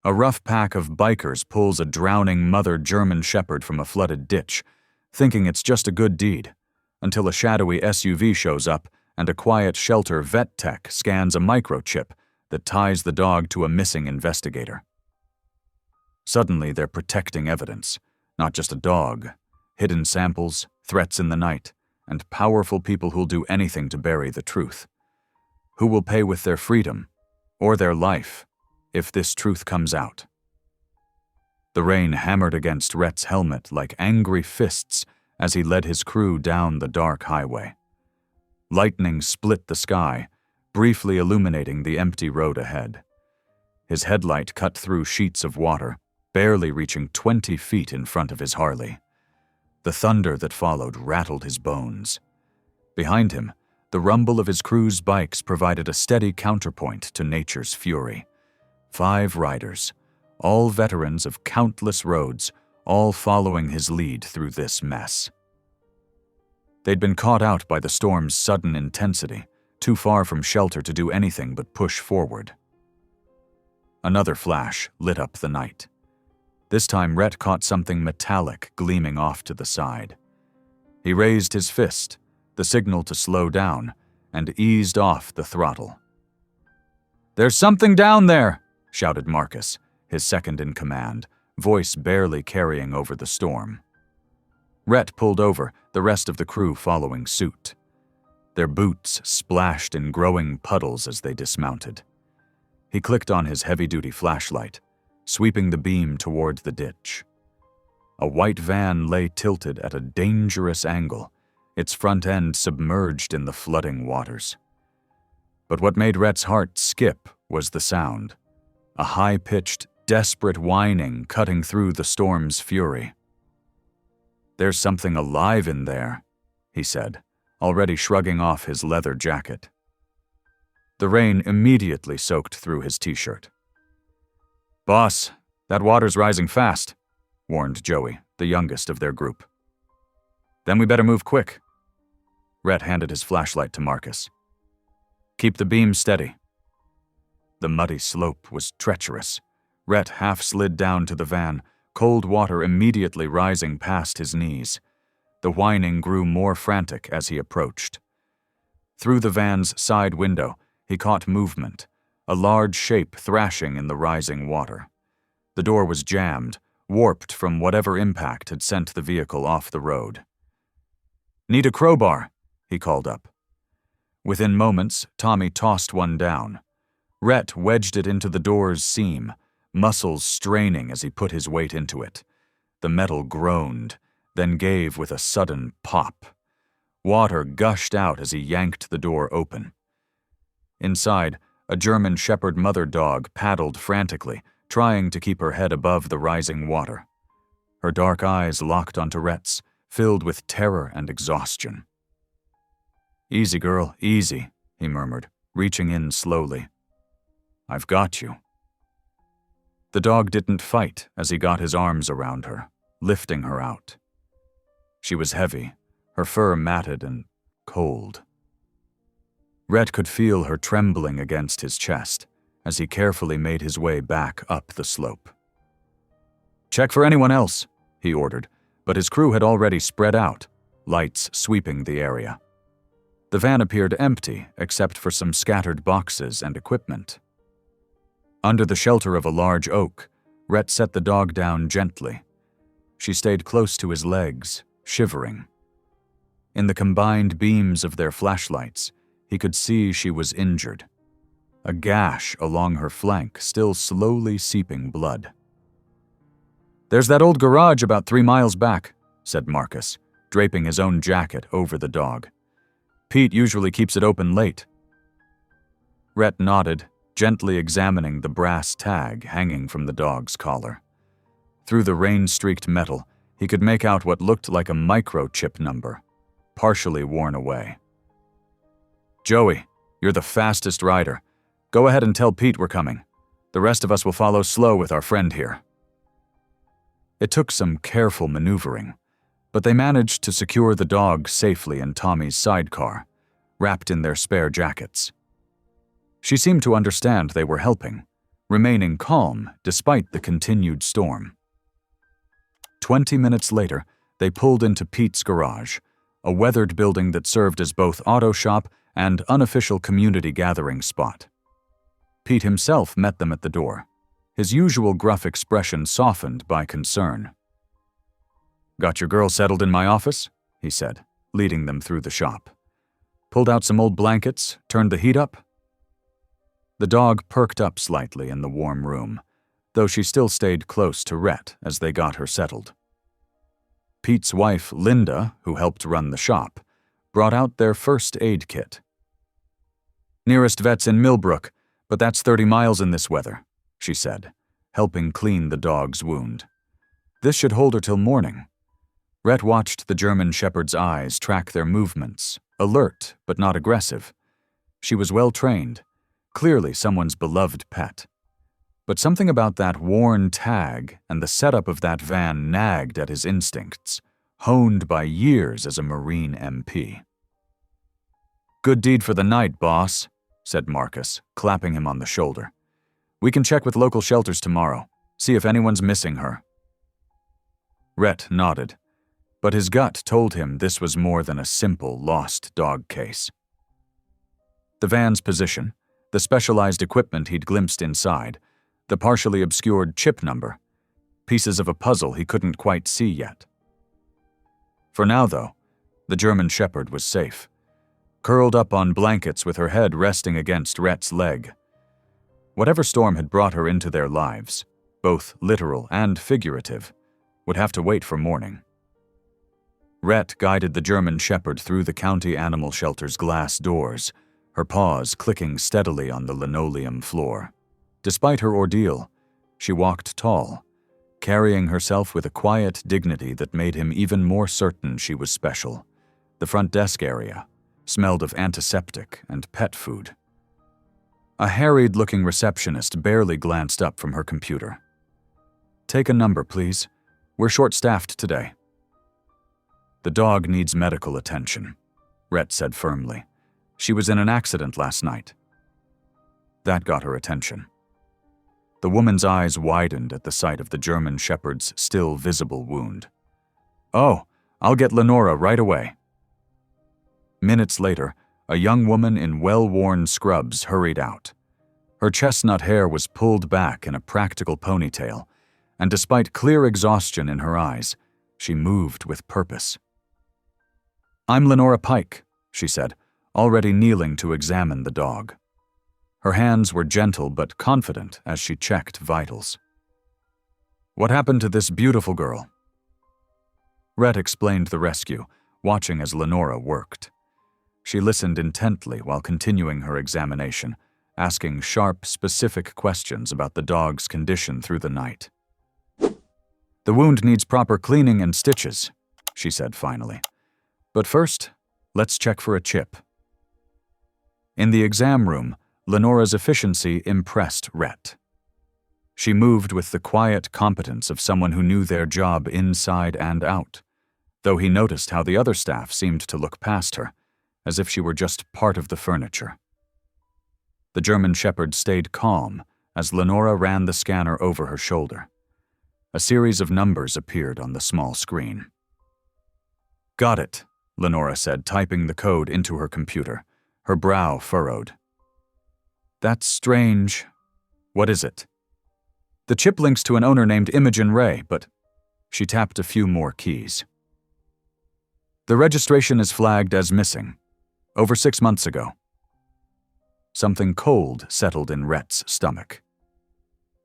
A rough pack of bikers pulls a drowning mother German shepherd from a flooded ditch, thinking it's just a good deed, until a shadowy SUV shows up and a quiet shelter vet tech scans a microchip that ties the dog to a missing investigator. Suddenly, they're protecting evidence, not just a dog, hidden samples, threats in the night, and powerful people who'll do anything to bury the truth. Who will pay with their freedom, or their life, if this truth comes out? The rain hammered against Rhett's helmet like angry fists as he led his crew down the dark highway. Lightning split the sky, briefly illuminating the empty road ahead. His headlight cut through sheets of water, barely reaching 20 feet in front of his Harley. The thunder that followed rattled his bones. Behind him, the rumble of his crew's bikes provided a steady counterpoint to nature's fury. 5 riders, all veterans of countless roads, all following his lead through this mess. They'd been caught out by the storm's sudden intensity, too far from shelter to do anything but push forward. Another flash lit up the night. This time Rhett caught something metallic gleaming off to the side. He raised his fist, the signal to slow down, and eased off the throttle. "There's something down there!" shouted Marcus, his second in command, voice barely carrying over the storm. Rhett pulled over, the rest of the crew following suit. Their boots splashed in growing puddles as they dismounted. He clicked on his heavy-duty flashlight, sweeping the beam toward the ditch. A white van lay tilted at a dangerous angle, its front end submerged in the flooding waters. But what made Rhett's heart skip was the sound, a high-pitched, desperate whining cutting through the storm's fury. "There's something alive in there," he said, already shrugging off his leather jacket. The rain immediately soaked through his t-shirt. "Boss, that water's rising fast," warned Joey, the youngest of their group. "Then we better move quick." Rhett handed his flashlight to Marcus. "Keep the beam steady." The muddy slope was treacherous. Rhett half slid down to the van, cold water immediately rising past his knees. The whining grew more frantic as he approached. Through the van's side window, he caught movement, a large shape thrashing in the rising water. The door was jammed, warped from whatever impact had sent the vehicle off the road. "Need a crowbar," he called up. Within moments, Tommy tossed one down. Rhett wedged it into the door's seam, muscles straining as he put his weight into it. The metal groaned, then gave with a sudden pop. Water gushed out as he yanked the door open. Inside, a German shepherd mother dog paddled frantically, trying to keep her head above the rising water. Her dark eyes locked onto Rhett's, filled with terror and exhaustion. "Easy, girl, easy," he murmured, reaching in slowly. "I've got you." The dog didn't fight as he got his arms around her, lifting her out. She was heavy, her fur matted and cold. Rhett could feel her trembling against his chest as he carefully made his way back up the slope. "Check for anyone else," he ordered, but his crew had already spread out, lights sweeping the area. The van appeared empty except for some scattered boxes and equipment. Under the shelter of a large oak, Rhett set the dog down gently. She stayed close to his legs, shivering. In the combined beams of their flashlights, he could see she was injured. A gash along her flank still slowly seeping blood. "There's that old garage about 3 miles back," said Marcus, draping his own jacket over the dog. "Pete usually keeps it open late." Rhett nodded, gently examining the brass tag hanging from the dog's collar. Through the rain-streaked metal, he could make out what looked like a microchip number, partially worn away. "Joey, you're the fastest rider. Go ahead and tell Pete we're coming. The rest of us will follow slow with our friend here." It took some careful maneuvering, but they managed to secure the dog safely in Tommy's sidecar, wrapped in their spare jackets. She seemed to understand they were helping, remaining calm despite the continued storm. 20 minutes later, they pulled into Pete's garage, a weathered building that served as both auto shop and unofficial community gathering spot. Pete himself met them at the door, his usual gruff expression softened by concern. "Got your girl settled in my office?" he said, leading them through the shop. "Pulled out some old blankets, turned the heat up?" The dog perked up slightly in the warm room, though she still stayed close to Rhett as they got her settled. Pete's wife, Linda, who helped run the shop, brought out their first aid kit. "Nearest vet's in Millbrook, but that's 30 miles in this weather," she said, helping clean the dog's wound. "This should hold her till morning." Rhett watched the German Shepherd's eyes track their movements, alert but not aggressive. She was well trained, clearly someone's beloved pet. But something about that worn tag and the setup of that van nagged at his instincts, honed by years as a Marine MP. "Good deed for the night, boss," said Marcus, clapping him on the shoulder. "We can check with local shelters tomorrow, see if anyone's missing her." Rhett nodded, but his gut told him this was more than a simple lost dog case. The van's position, the specialized equipment he'd glimpsed inside, the partially obscured chip number, pieces of a puzzle he couldn't quite see yet. For now, though, the German Shepherd was safe, curled up on blankets with her head resting against Rhett's leg. Whatever storm had brought her into their lives, both literal and figurative, would have to wait for morning. Rhett guided the German Shepherd through the county animal shelter's glass doors, her paws clicking steadily on the linoleum floor. Despite her ordeal, she walked tall, carrying herself with a quiet dignity that made him even more certain she was special. The front desk area smelled of antiseptic and pet food. A harried-looking receptionist barely glanced up from her computer. "Take a number, please. We're short-staffed today." "The dog needs medical attention," Rhett said firmly. "She was in an accident last night." That got her attention. The woman's eyes widened at the sight of the German Shepherd's still visible wound. "Oh, I'll get Lenora right away." Minutes later, a young woman in well-worn scrubs hurried out. Her chestnut hair was pulled back in a practical ponytail, and despite clear exhaustion in her eyes, she moved with purpose. "I'm Lenora Pike," she said, already kneeling to examine the dog. Her hands were gentle but confident as she checked vitals. "What happened to this beautiful girl?" Rhett explained the rescue, watching as Lenora worked. She listened intently while continuing her examination, asking sharp, specific questions about the dog's condition through the night. "The wound needs proper cleaning and stitches," she said finally. "But first, let's check for a chip." In the exam room, Lenora's efficiency impressed Rhett. She moved with the quiet competence of someone who knew their job inside and out, though he noticed how the other staff seemed to look past her, as if she were just part of the furniture. The German Shepherd stayed calm as Lenora ran the scanner over her shoulder. A series of numbers appeared on the small screen. "Got it," Lenora said, typing the code into her computer, her brow furrowed. "That's strange. What is it?" "The chip links to an owner named Imogen Ray, but..." She tapped a few more keys. "The registration is flagged as missing. Over 6 months ago." Something cold settled in Rhett's stomach.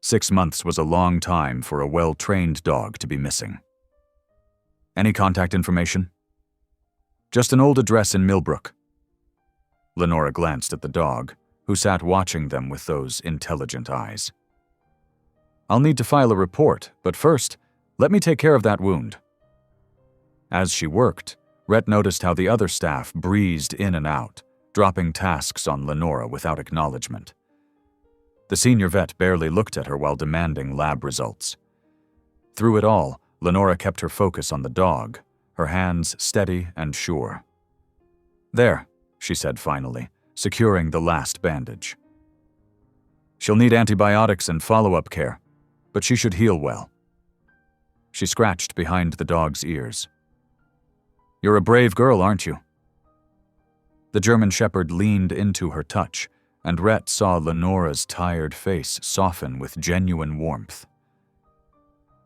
6 months was a long time for a well-trained dog to be missing. "Any contact information?" "Just an old address in Millbrook." Lenora glanced at the dog, who sat watching them with those intelligent eyes. "I'll need to file a report, but first, let me take care of that wound." As she worked, Rhett noticed how the other staff breezed in and out, dropping tasks on Lenora without acknowledgement. The senior vet barely looked at her while demanding lab results. Through it all, Lenora kept her focus on the dog, her hands steady and sure. "There," she said finally, securing the last bandage. She'll need antibiotics and follow-up care, but she should heal well. She scratched behind the dog's ears. You're a brave girl, aren't you? The German Shepherd leaned into her touch, and Rhett saw Lenora's tired face soften with genuine warmth.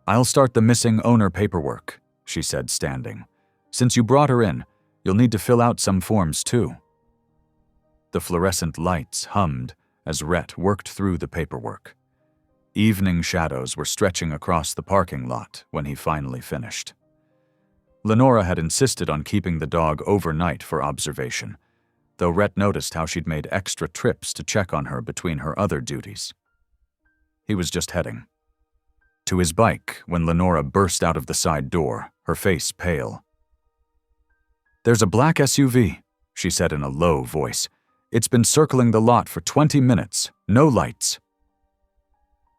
I'll start the missing owner paperwork, she said, standing. Since you brought her in, you'll need to fill out some forms too. The fluorescent lights hummed as Rhett worked through the paperwork. Evening shadows were stretching across the parking lot when he finally finished. Lenora had insisted on keeping the dog overnight for observation, though Rhett noticed how she'd made extra trips to check on her between her other duties. He was just heading to his bike when Lenora burst out of the side door, her face pale. There's a black SUV, she said in a low voice. It's been circling the lot for 20 minutes, no lights.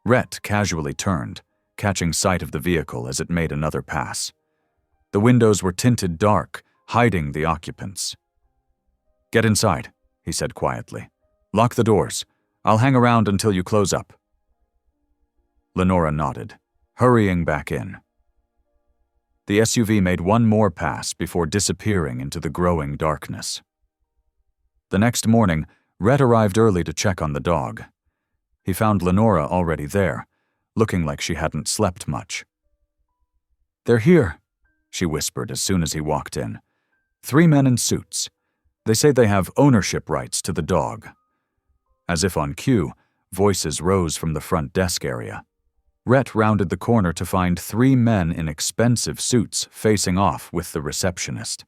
Rhett casually turned, catching sight of the vehicle as it made another pass. The windows were tinted dark, hiding the occupants. Get inside, he said quietly. Lock the doors. I'll hang around until you close up. Lenora nodded, hurrying back in. The SUV made one more pass before disappearing into the growing darkness. The next morning, Rhett arrived early to check on the dog. He found Lenora already there, looking like she hadn't slept much. They're here, she whispered as soon as he walked in. 3 men in suits. They say they have ownership rights to the dog. As if on cue, voices rose from the front desk area. Rhett rounded the corner to find 3 men in expensive suits facing off with the receptionist.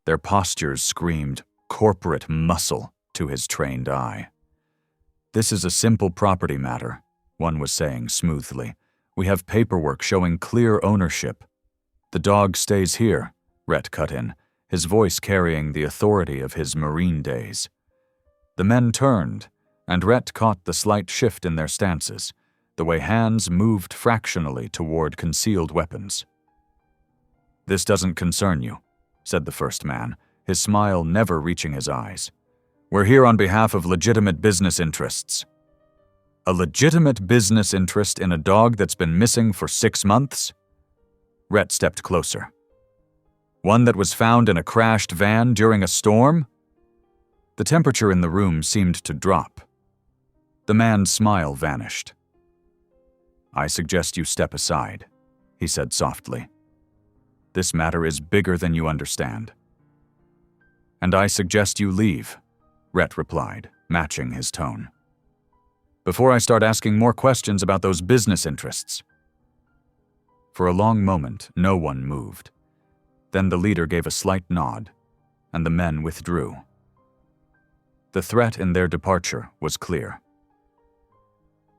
Their postures screamed corporate muscle to his trained eye. This is a simple property matter, one was saying smoothly. We have paperwork showing clear ownership. The dog stays here, Rhett cut in, his voice carrying the authority of his Marine days. The men turned, and Rhett caught the slight shift in their stances, the way hands moved fractionally toward concealed weapons. This doesn't concern you, said the first man, his smile never reaching his eyes. We're here on behalf of legitimate business interests. A legitimate business interest in a dog that's been missing for 6 months? Rhett stepped closer. One that was found in a crashed van during a storm? The temperature in the room seemed to drop. The man's smile vanished. I suggest you step aside, he said softly. This matter is bigger than you understand. And I suggest you leave, Rhett replied, matching his tone. Before I start asking more questions about those business interests. For a long moment, no one moved. Then the leader gave a slight nod, and the men withdrew. The threat in their departure was clear.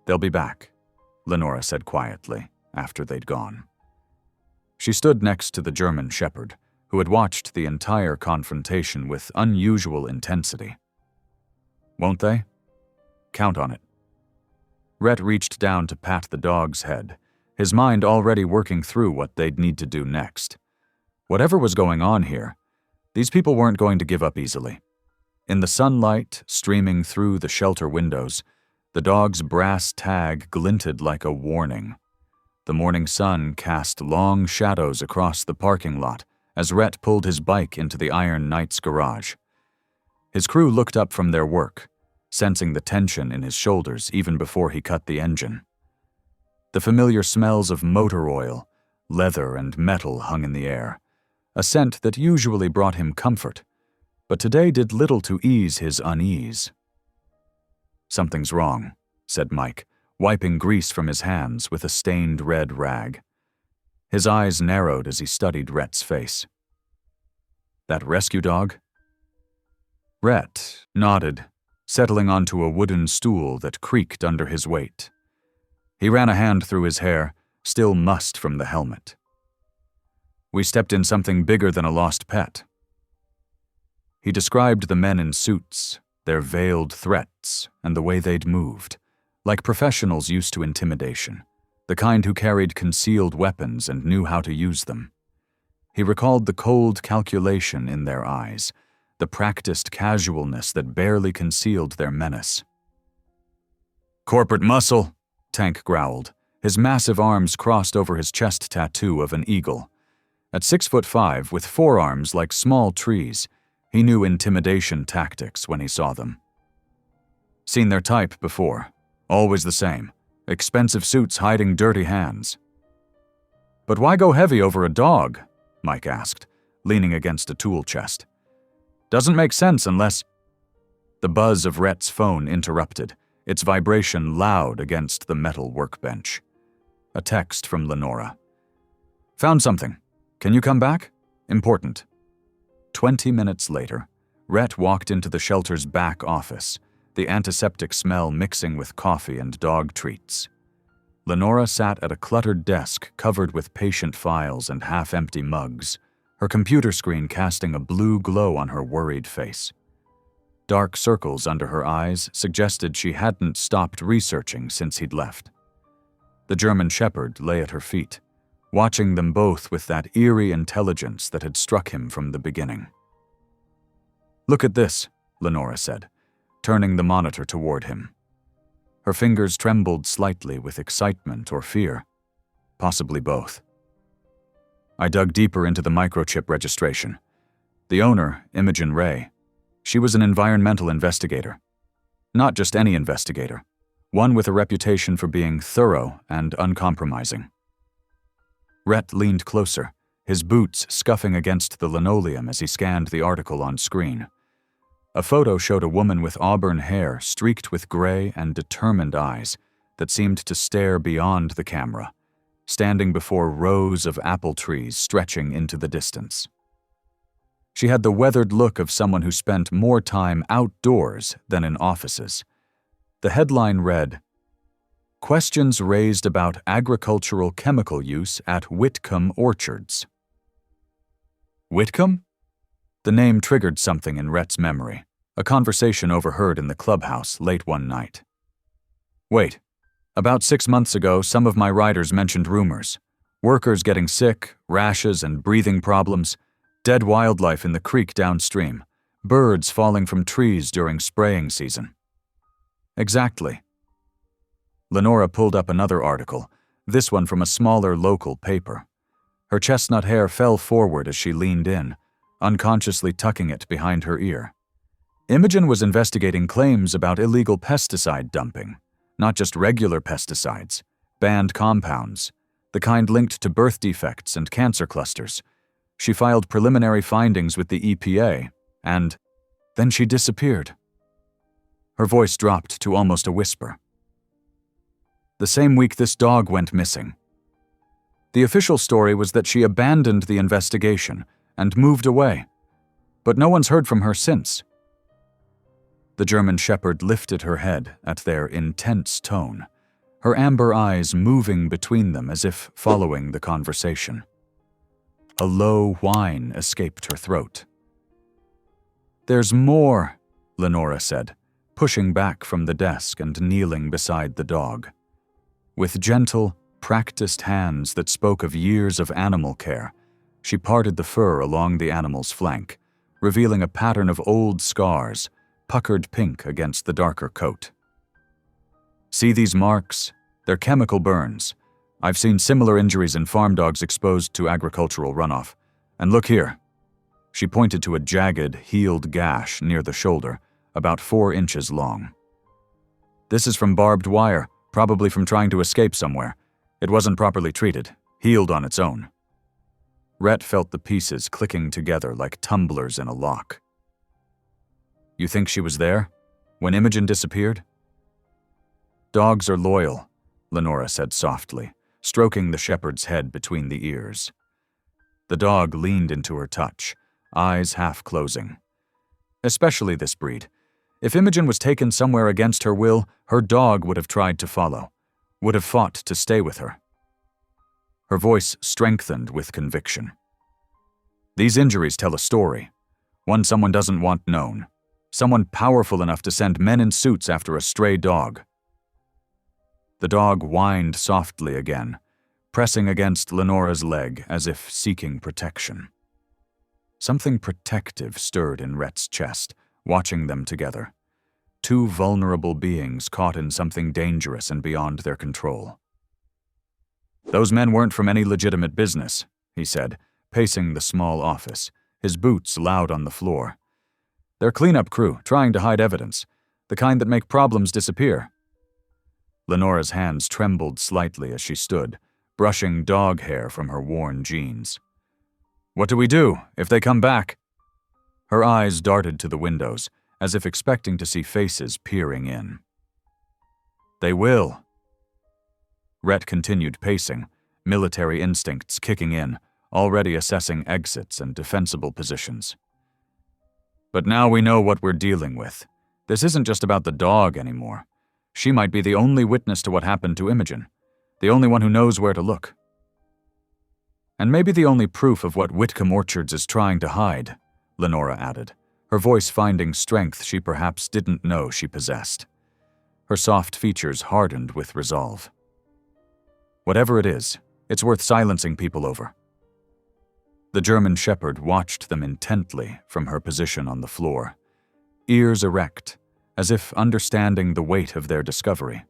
They'll be back, Lenora said quietly, after they'd gone. She stood next to the German Shepherd, who had watched the entire confrontation with unusual intensity. Won't they? Count on it. Rhett reached down to pat the dog's head, his mind already working through what they'd need to do next. Whatever was going on here, these people weren't going to give up easily. In the sunlight streaming through the shelter windows, the dog's brass tag glinted like a warning. The morning sun cast long shadows across the parking lot as Rhett pulled his bike into the Iron Knight's garage. His crew looked up from their work, sensing the tension in his shoulders even before he cut the engine. The familiar smells of motor oil, leather, and metal hung in the air, a scent that usually brought him comfort, but today did little to ease his unease. Something's wrong, said Mike, wiping grease from his hands with a stained red rag. His eyes narrowed as he studied Rhett's face. That rescue dog? Rhett nodded, settling onto a wooden stool that creaked under his weight. He ran a hand through his hair, still mussed from the helmet. We stepped in something bigger than a lost pet. He described the men in suits, their veiled threats, and the way they'd moved, like professionals used to intimidation, the kind who carried concealed weapons and knew how to use them. He recalled the cold calculation in their eyes, the practiced casualness that barely concealed their menace. Corporate muscle, Tank growled, his massive arms crossed over his chest tattoo of an eagle. At 6'5", with forearms like small trees, he knew intimidation tactics when he saw them. Seen their type before. Always the same. Expensive suits hiding dirty hands. But why go heavy over a dog? Mike asked, leaning against a tool chest. Doesn't make sense unless… The buzz of Rhett's phone interrupted, its vibration loud against the metal workbench. A text from Lenora. Found something. Can you come back? Important. 20 minutes later, Rhett walked into the shelter's back office, the antiseptic smell mixing with coffee and dog treats. Lenora sat at a cluttered desk covered with patient files and half-empty mugs, her computer screen casting a blue glow on her worried face. Dark circles under her eyes suggested she hadn't stopped researching since he'd left. The German Shepherd lay at her feet, watching them both with that eerie intelligence that had struck him from the beginning. Look at this, Lenora said, turning the monitor toward him. Her fingers trembled slightly with excitement or fear, possibly both. I dug deeper into the microchip registration. The owner, Imogen Ray, she was an environmental investigator. Not just any investigator, one with a reputation for being thorough and uncompromising. Rhett leaned closer, his boots scuffing against the linoleum as he scanned the article on screen. A photo showed a woman with auburn hair streaked with gray and determined eyes that seemed to stare beyond the camera, standing before rows of apple trees stretching into the distance. She had the weathered look of someone who spent more time outdoors than in offices. The headline read, "Questions raised about agricultural chemical use at Whitcomb Orchards." Whitcomb? The name triggered something in Rhett's memory, a conversation overheard in the clubhouse late one night. Wait, about 6 months ago, some of my writers mentioned rumors. Workers getting sick, rashes and breathing problems, dead wildlife in the creek downstream, birds falling from trees during spraying season. Exactly. Lenora pulled up another article, this one from a smaller local paper. Her chestnut hair fell forward as she leaned in, unconsciously tucking it behind her ear. Imogen was investigating claims about illegal pesticide dumping, not just regular pesticides, banned compounds, the kind linked to birth defects and cancer clusters. She filed preliminary findings with the EPA, and then she disappeared. Her voice dropped to almost a whisper. The same week this dog went missing. The official story was that she abandoned the investigation and moved away, but no one's heard from her since. The German Shepherd lifted her head at their intense tone, her amber eyes moving between them as if following the conversation. A low whine escaped her throat. There's more, Lenora said, pushing back from the desk and kneeling beside the dog. With gentle, practiced hands that spoke of years of animal care, she parted the fur along the animal's flank, revealing a pattern of old scars, puckered pink against the darker coat. See these marks? They're chemical burns. I've seen similar injuries in farm dogs exposed to agricultural runoff. And look here. She pointed to a jagged, healed gash near the shoulder, about 4 inches long. This is from barbed wire, probably from trying to escape somewhere. It wasn't properly treated, healed on its own. Rhett felt the pieces clicking together like tumblers in a lock. You think she was there? When Imogen disappeared? Dogs are loyal, Lenora said softly, stroking the shepherd's head between the ears. The dog leaned into her touch, eyes half closing. Especially this breed. If Imogen was taken somewhere against her will, her dog would have tried to follow, would have fought to stay with her. Her voice strengthened with conviction. These injuries tell a story, one someone doesn't want known, someone powerful enough to send men in suits after a stray dog. The dog whined softly again, pressing against Lenora's leg as if seeking protection. Something protective stirred in Rhett's chest, watching them together. two vulnerable beings caught in something dangerous and beyond their control. "Those men weren't from any legitimate business," he said, pacing the small office, his boots loud on the floor. "They're cleanup crew, trying to hide evidence, the kind that make problems disappear." Lenora's hands trembled slightly as she stood, brushing dog hair from her worn jeans. "What do we do if they come back?" Her eyes darted to the windows, as if expecting to see faces peering in. "They will." Rhett continued pacing, military instincts kicking in, already assessing exits and defensible positions. "But now we know what we're dealing with. This isn't just about the dog anymore. She might be the only witness to what happened to Imogen, the only one who knows where to look. And maybe the only proof of what Whitcomb Orchards is trying to hide," Lenora added, her voice finding strength she perhaps didn't know she possessed. Her soft features hardened with resolve. "Whatever it is, it's worth silencing people over." The German Shepherd watched them intently from her position on the floor, ears erect, as if understanding the weight of their discovery.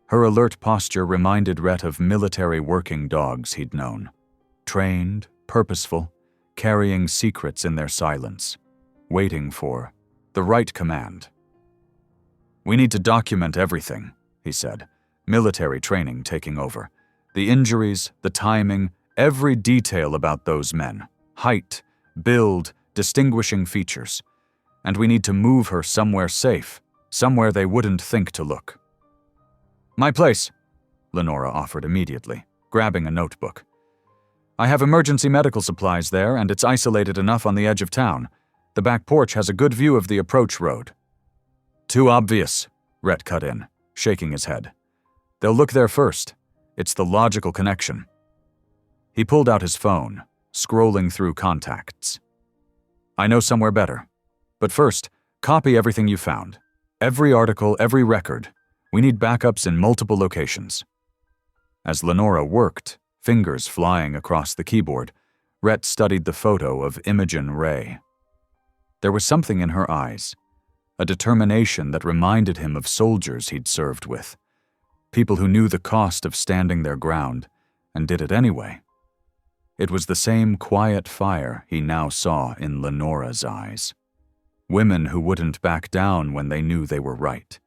Her alert posture reminded Rhett of military working dogs he'd known, trained, purposeful, carrying secrets in their silence, waiting for the right command. "We need to document everything," he said, military training taking over. "The injuries, the timing, every detail about those men, height, build, distinguishing features. And we need to move her somewhere safe, somewhere they wouldn't think to look." "My place," Lenora offered immediately, grabbing a notebook. "I have emergency medical supplies there, and it's isolated enough on the edge of town. The back porch has a good view of the approach road." "Too obvious," Rhett cut in, shaking his head. "They'll look there first. It's the logical connection." He pulled out his phone, scrolling through contacts. "I know somewhere better. But first, copy everything you found. Every article, every record. We need backups in multiple locations." As Lenora worked, fingers flying across the keyboard, Rhett studied the photo of Imogen Ray. There was something in her eyes, a determination that reminded him of soldiers he'd served with, people who knew the cost of standing their ground and did it anyway. It was the same quiet fire he now saw in Lenora's eyes. Women who wouldn't back down when they knew they were right,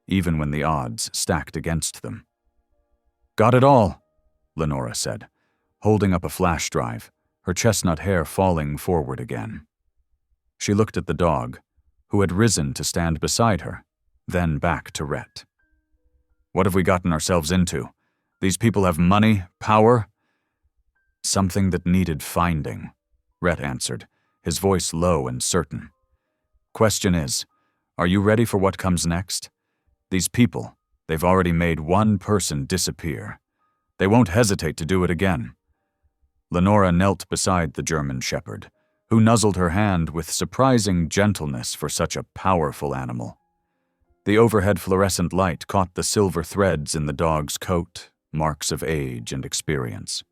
even when the odds stacked against them. "Got it all," Lenora said, holding up a flash drive, her chestnut hair falling forward again. She looked at the dog, who had risen to stand beside her, then back to Rhett. "What have we gotten ourselves into? These people have money, power?" "Something that needed finding," Rhett answered, his voice low and certain. "Question is, are you ready for what comes next? These people, they've already made one person disappear. They won't hesitate to do it again." Lenora knelt beside the German Shepherd, who nuzzled her hand with surprising gentleness for such a powerful animal. The overhead fluorescent light caught the silver threads in the dog's coat, marks of age and experience.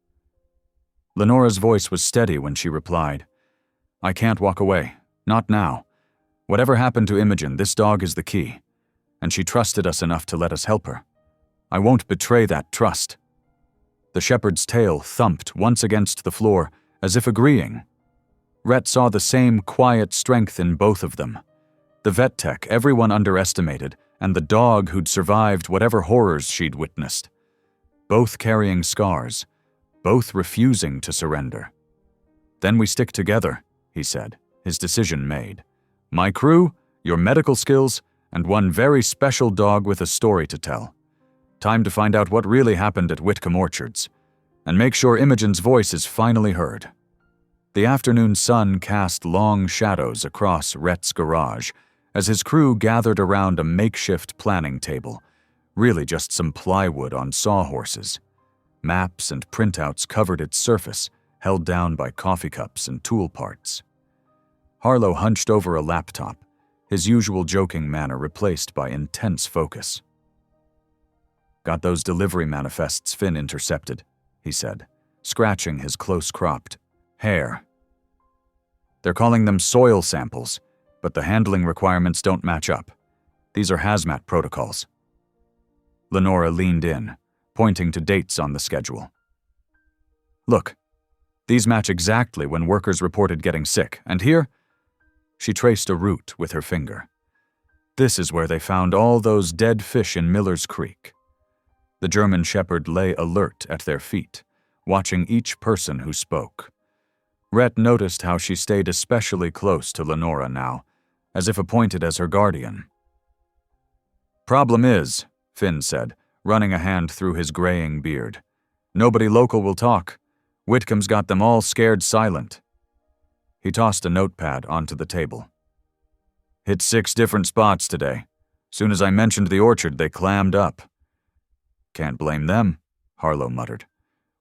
Lenora's voice was steady when she replied, "I can't walk away. Not now. Whatever happened to Imogen, this dog is the key, and she trusted us enough to let us help her. I won't betray that trust." The shepherd's tail thumped once against the floor, as if agreeing. Rhett saw the same quiet strength in both of them. The vet tech everyone underestimated, and the dog who'd survived whatever horrors she'd witnessed. Both carrying scars, both refusing to surrender. "Then we stick together," he said, his decision made. "My crew, your medical skills, and one very special dog with a story to tell. Time to find out what really happened at Whitcomb Orchards, and make sure Imogen's voice is finally heard." The afternoon sun cast long shadows across Rhett's garage as his crew gathered around a makeshift planning table, really just some plywood on sawhorses. Maps and printouts covered its surface, held down by coffee cups and tool parts. Harlow hunched over a laptop, his usual joking manner replaced by intense focus. "Got those delivery manifests Finn intercepted," he said, scratching his close-cropped hair. "They're calling them soil samples, but the handling requirements don't match up. These are hazmat protocols. Lenora leaned in, pointing to dates on the schedule. Look, these match exactly when workers reported getting sick, and here, she traced a route with her finger. This is where they found all those dead fish in Miller's Creek. The German Shepherd lay alert at their feet, watching each person who spoke. Rhett noticed how she stayed especially close to Lenora now, as if appointed as her guardian. Problem is, Finn said, running a hand through his graying beard, nobody local will talk. Whitcomb's got them all scared silent. He tossed a notepad onto the table. Hit 6 different spots today. Soon as I mentioned the orchard, they clammed up. Can't blame them, Harlow muttered.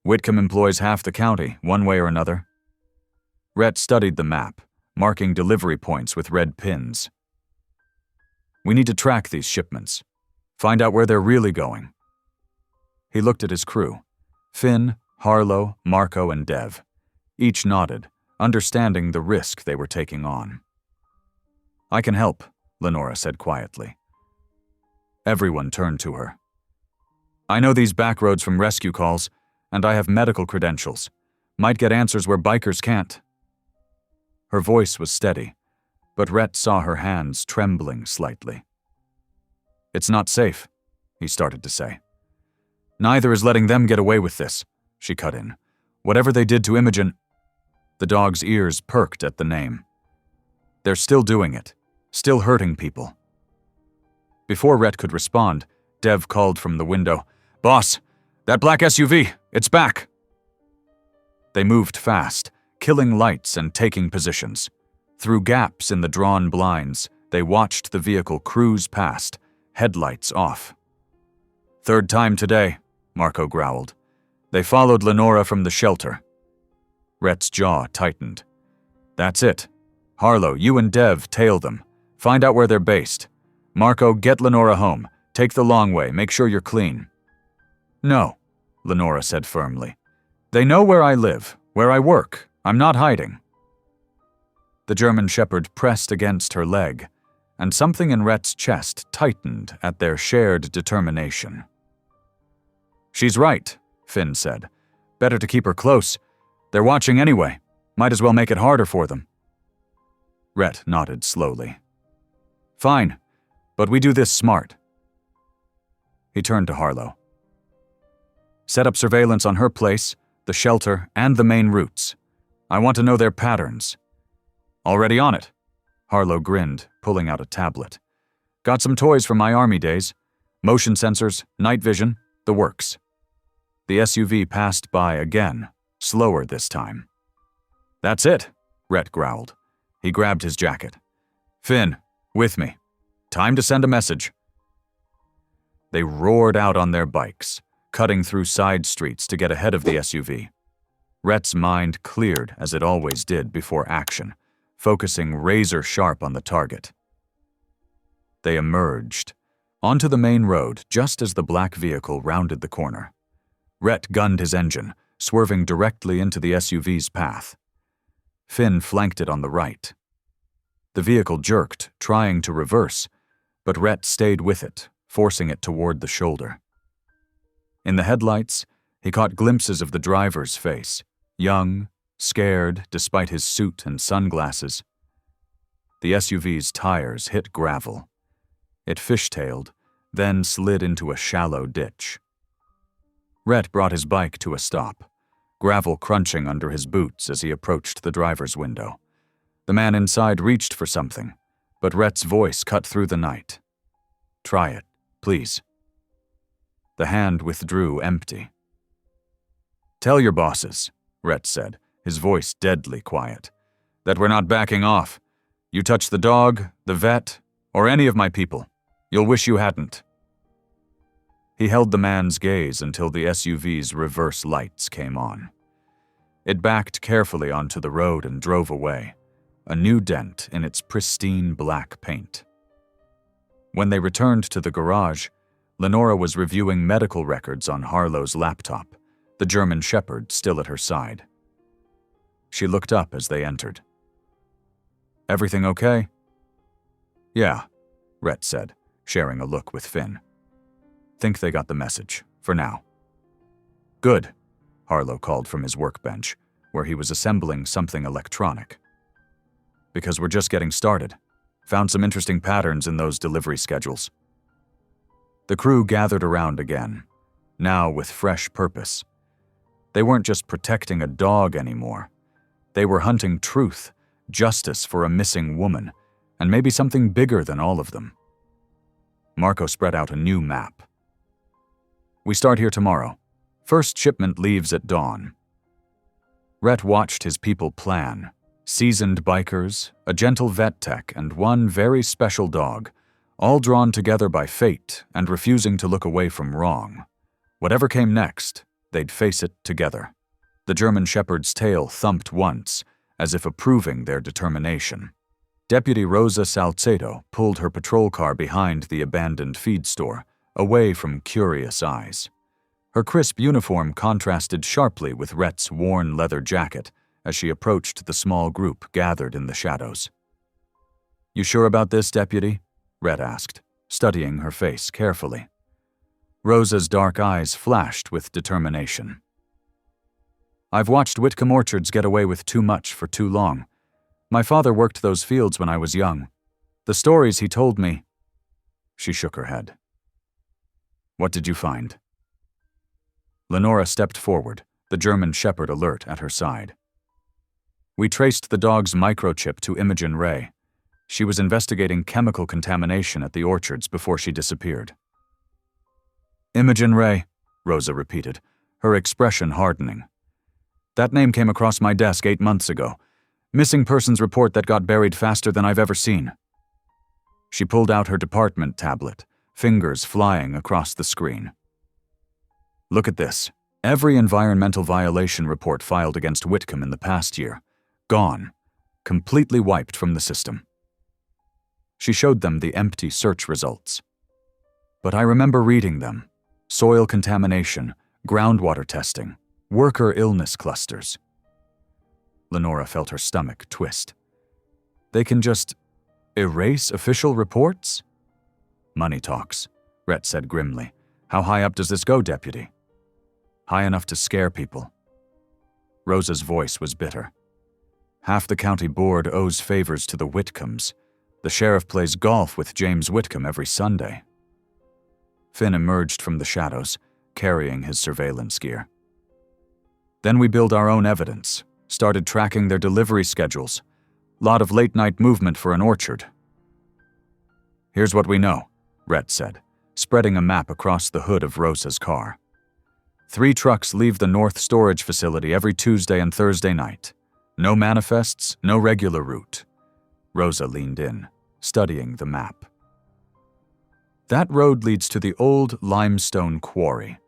Whitcomb employs half the county, one way or another. Rhett studied the map, marking delivery points with red pins. We need to track these shipments. Find out where they're really going. He looked at his crew. Finn, Harlow, Marco, and Dev. Each nodded, understanding the risk they were taking on. I can help, Lenora said quietly. Everyone turned to her. I know these back roads from rescue calls, and I have medical credentials. Might get answers where bikers can't. Her voice was steady, but Rhett saw her hands trembling slightly. It's not safe, he started to say. Neither is letting them get away with this, she cut in. Whatever they did to Imogen... The dog's ears perked at the name. They're still doing it, still hurting people. Before Rhett could respond, Dev called from the window, Boss, that black SUV, it's back. They moved fast, killing lights and taking positions. Through gaps in the drawn blinds, they watched the vehicle cruise past, headlights off. Third time today, Marco growled. They followed Lenora from the shelter. Rhett's jaw tightened. That's it. Harlow, you and Dev tail them. Find out where they're based. Marco, get Lenora home. Take the long way. Make sure you're clean. No, Lenora said firmly. They know where I live, where I work. I'm not hiding. The German Shepherd pressed against her leg, and something in Rhett's chest tightened at their shared determination. She's right, Finn said. Better to keep her close. They're watching anyway. Might as well make it harder for them. Rhett nodded slowly. Fine, but we do this smart. He turned to Harlow. Set up surveillance on her place, the shelter, and the main routes. I want to know their patterns. Already on it. Harlow grinned, pulling out a tablet. Got some toys from my army days. Motion sensors, night vision, the works. The SUV passed by again, slower this time. That's it, Rhett growled. He grabbed his jacket. Finn, with me. Time to send a message. They roared out on their bikes, cutting through side streets to get ahead of the SUV. Rhett's mind cleared as it always did before action, focusing razor-sharp on the target. They emerged, onto the main road just as the black vehicle rounded the corner. Rhett gunned his engine, swerving directly into the SUV's path. Finn flanked it on the right. The vehicle jerked, trying to reverse, but Rhett stayed with it, forcing it toward the shoulder. In the headlights, he caught glimpses of the driver's face, young, scared despite his suit and sunglasses. The SUV's tires hit gravel. It fishtailed, then slid into a shallow ditch. Rhett brought his bike to a stop, gravel crunching under his boots as he approached the driver's window. The man inside reached for something, but Rhett's voice cut through the night. Try it, please. The hand withdrew empty. Tell your bosses, Rhett said, his voice deadly quiet, that we're not backing off. You touch the dog, the vet, or any of my people, you'll wish you hadn't. He held the man's gaze until the SUV's reverse lights came on. It backed carefully onto the road and drove away, a new dent in its pristine black paint. When they returned to the garage, Lenora was reviewing medical records on Harlow's laptop, the German Shepherd still at her side. She looked up as they entered. Everything okay? Yeah, Rhett said, sharing a look with Finn. Think they got the message, for now. Good, Harlow called from his workbench, where he was assembling something electronic. Because we're just getting started. Found some interesting patterns in those delivery schedules. The crew gathered around again, now with fresh purpose. They weren't just protecting a dog anymore. They were hunting truth, justice for a missing woman, and maybe something bigger than all of them. Marco spread out a new map. We start here tomorrow. First shipment leaves at dawn. Rhett watched his people plan. Seasoned bikers, a gentle vet tech, and one very special dog, all drawn together by fate and refusing to look away from wrong. Whatever came next, they'd face it together. The German Shepherd's tail thumped once, as if approving their determination. Deputy Rosa Salcedo pulled her patrol car behind the abandoned feed store, away from curious eyes. Her crisp uniform contrasted sharply with Rhett's worn leather jacket as she approached the small group gathered in the shadows. "You sure about this, Deputy?" Rhett asked, studying her face carefully. Rosa's dark eyes flashed with determination. "I've watched Whitcomb orchards get away with too much for too long. My father worked those fields when I was young. The stories he told me..." She shook her head. "What did you find?" Lenora stepped forward, the German Shepherd alert at her side. "We traced the dog's microchip to Imogen Ray. She was investigating chemical contamination at the orchards before she disappeared." "Imogen Ray," Rosa repeated, her expression hardening. "That name came across my desk 8 months ago. Missing persons report that got buried faster than I've ever seen." She pulled out her department tablet, fingers flying across the screen. "Look at this. Every environmental violation report filed against Whitcomb in the past year. Gone. Completely wiped from the system." She showed them the empty search results. "But I remember reading them. Soil contamination, groundwater testing, worker illness clusters." Lenora felt her stomach twist. "They can just erase official reports?" "Money talks," Rhett said grimly. "How high up does this go, Deputy?" "High enough to scare people." Rosa's voice was bitter. "Half the county board owes favors to the Whitcombs. The sheriff plays golf with James Whitcomb every Sunday." Finn emerged from the shadows, carrying his surveillance gear. "Then we built our own evidence, started tracking their delivery schedules. Lot of late-night movement for an orchard." "Here's what we know," Rhett said, spreading a map across the hood of Rosa's car. 3 trucks leave the North Storage Facility every Tuesday and Thursday night. No manifests, no regular route. Rosa leaned in, studying the map. "That road leads to the old limestone quarry.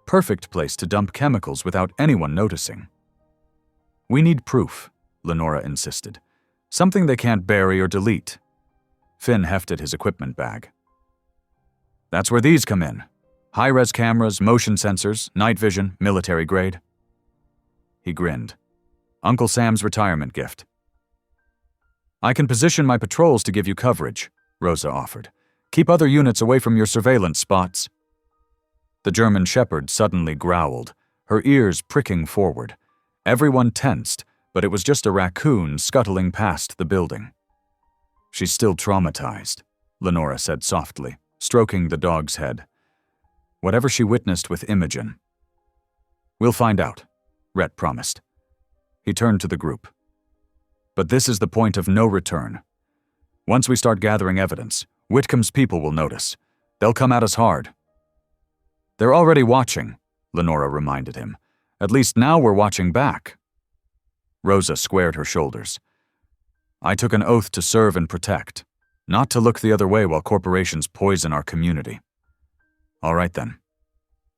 Perfect place to dump chemicals without anyone noticing." "We need proof," Lenora insisted. "Something they can't bury or delete." Finn hefted his equipment bag. "That's where these come in. High-res cameras, motion sensors, night vision, military grade." He grinned. "Uncle Sam's retirement gift." "I can position my patrols to give you coverage," Rosa offered. "Keep other units away from your surveillance spots." The German Shepherd suddenly growled, her ears pricking forward. Everyone tensed, but it was just a raccoon scuttling past the building. "She's still traumatized," Lenora said softly, stroking the dog's head. "Whatever she witnessed with Imogen." "We'll find out," Rhett promised. He turned to the group. "But this is the point of no return. Once we start gathering evidence, Whitcomb's people will notice. They'll come at us hard." "They're already watching," Lenora reminded him. "At least now we're watching back." Rosa squared her shoulders. "I took an oath to serve and protect, not to look the other way while corporations poison our community." "All right then."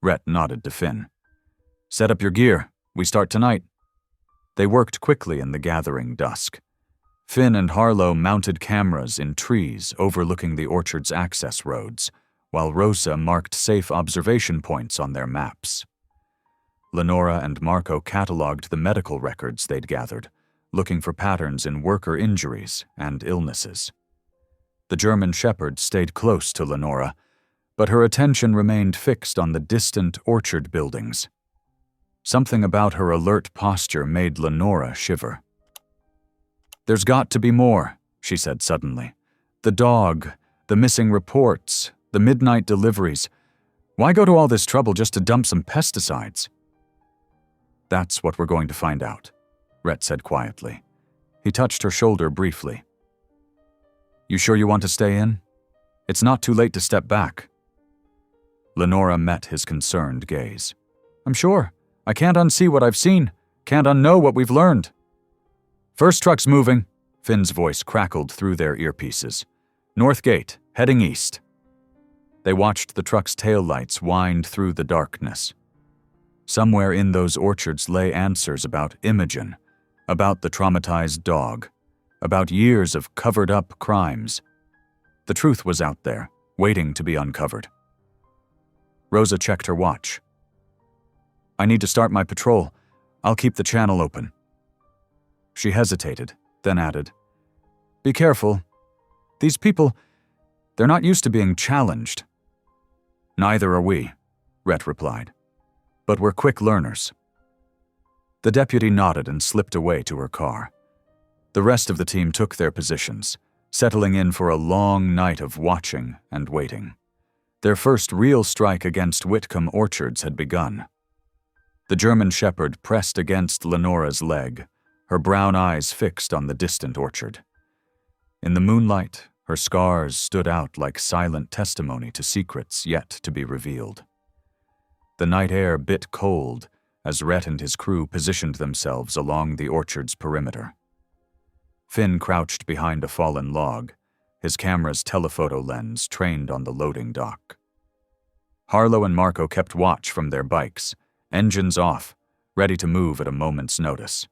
Rhett nodded to Finn. "Set up your gear. We start tonight." They worked quickly in the gathering dusk. Finn and Harlow mounted cameras in trees overlooking the orchard's access roads, while Rosa marked safe observation points on their maps. Lenora and Marco cataloged the medical records they'd gathered, looking for patterns in worker injuries and illnesses. The German Shepherd stayed close to Lenora, but her attention remained fixed on the distant orchard buildings. Something about her alert posture made Lenora shiver. "There's got to be more," she said suddenly. "The dog, the missing reports, the midnight deliveries. Why go to all this trouble just to dump some pesticides?" "That's what we're going to find out," Rhett said quietly. He touched her shoulder briefly. "You sure you want to stay in? It's not too late to step back." Lenora met his concerned gaze. "I'm sure. I can't unsee what I've seen. Can't unknow what we've learned." "First truck's moving," Finn's voice crackled through their earpieces. "North gate, heading east." They watched the truck's taillights wind through the darkness. Somewhere in those orchards lay answers about Imogen, about the traumatized dog, about years of covered-up crimes. The truth was out there, waiting to be uncovered. Rosa checked her watch. "I need to start my patrol. I'll keep the channel open." She hesitated, then added, "Be careful. These people, they're not used to being challenged." "Neither are we," Rhett replied. "But we're quick learners." The deputy nodded and slipped away to her car. The rest of the team took their positions, settling in for a long night of watching and waiting. Their first real strike against Whitcomb orchards had begun. The German Shepherd pressed against Lenora's leg, her brown eyes fixed on the distant orchard. In the moonlight, her scars stood out like silent testimony to secrets yet to be revealed. The night air bit cold as Rhett and his crew positioned themselves along the orchard's perimeter. Finn crouched behind a fallen log, his camera's telephoto lens trained on the loading dock. Harlow and Marco kept watch from their bikes, engines off, ready to move at a moment's notice.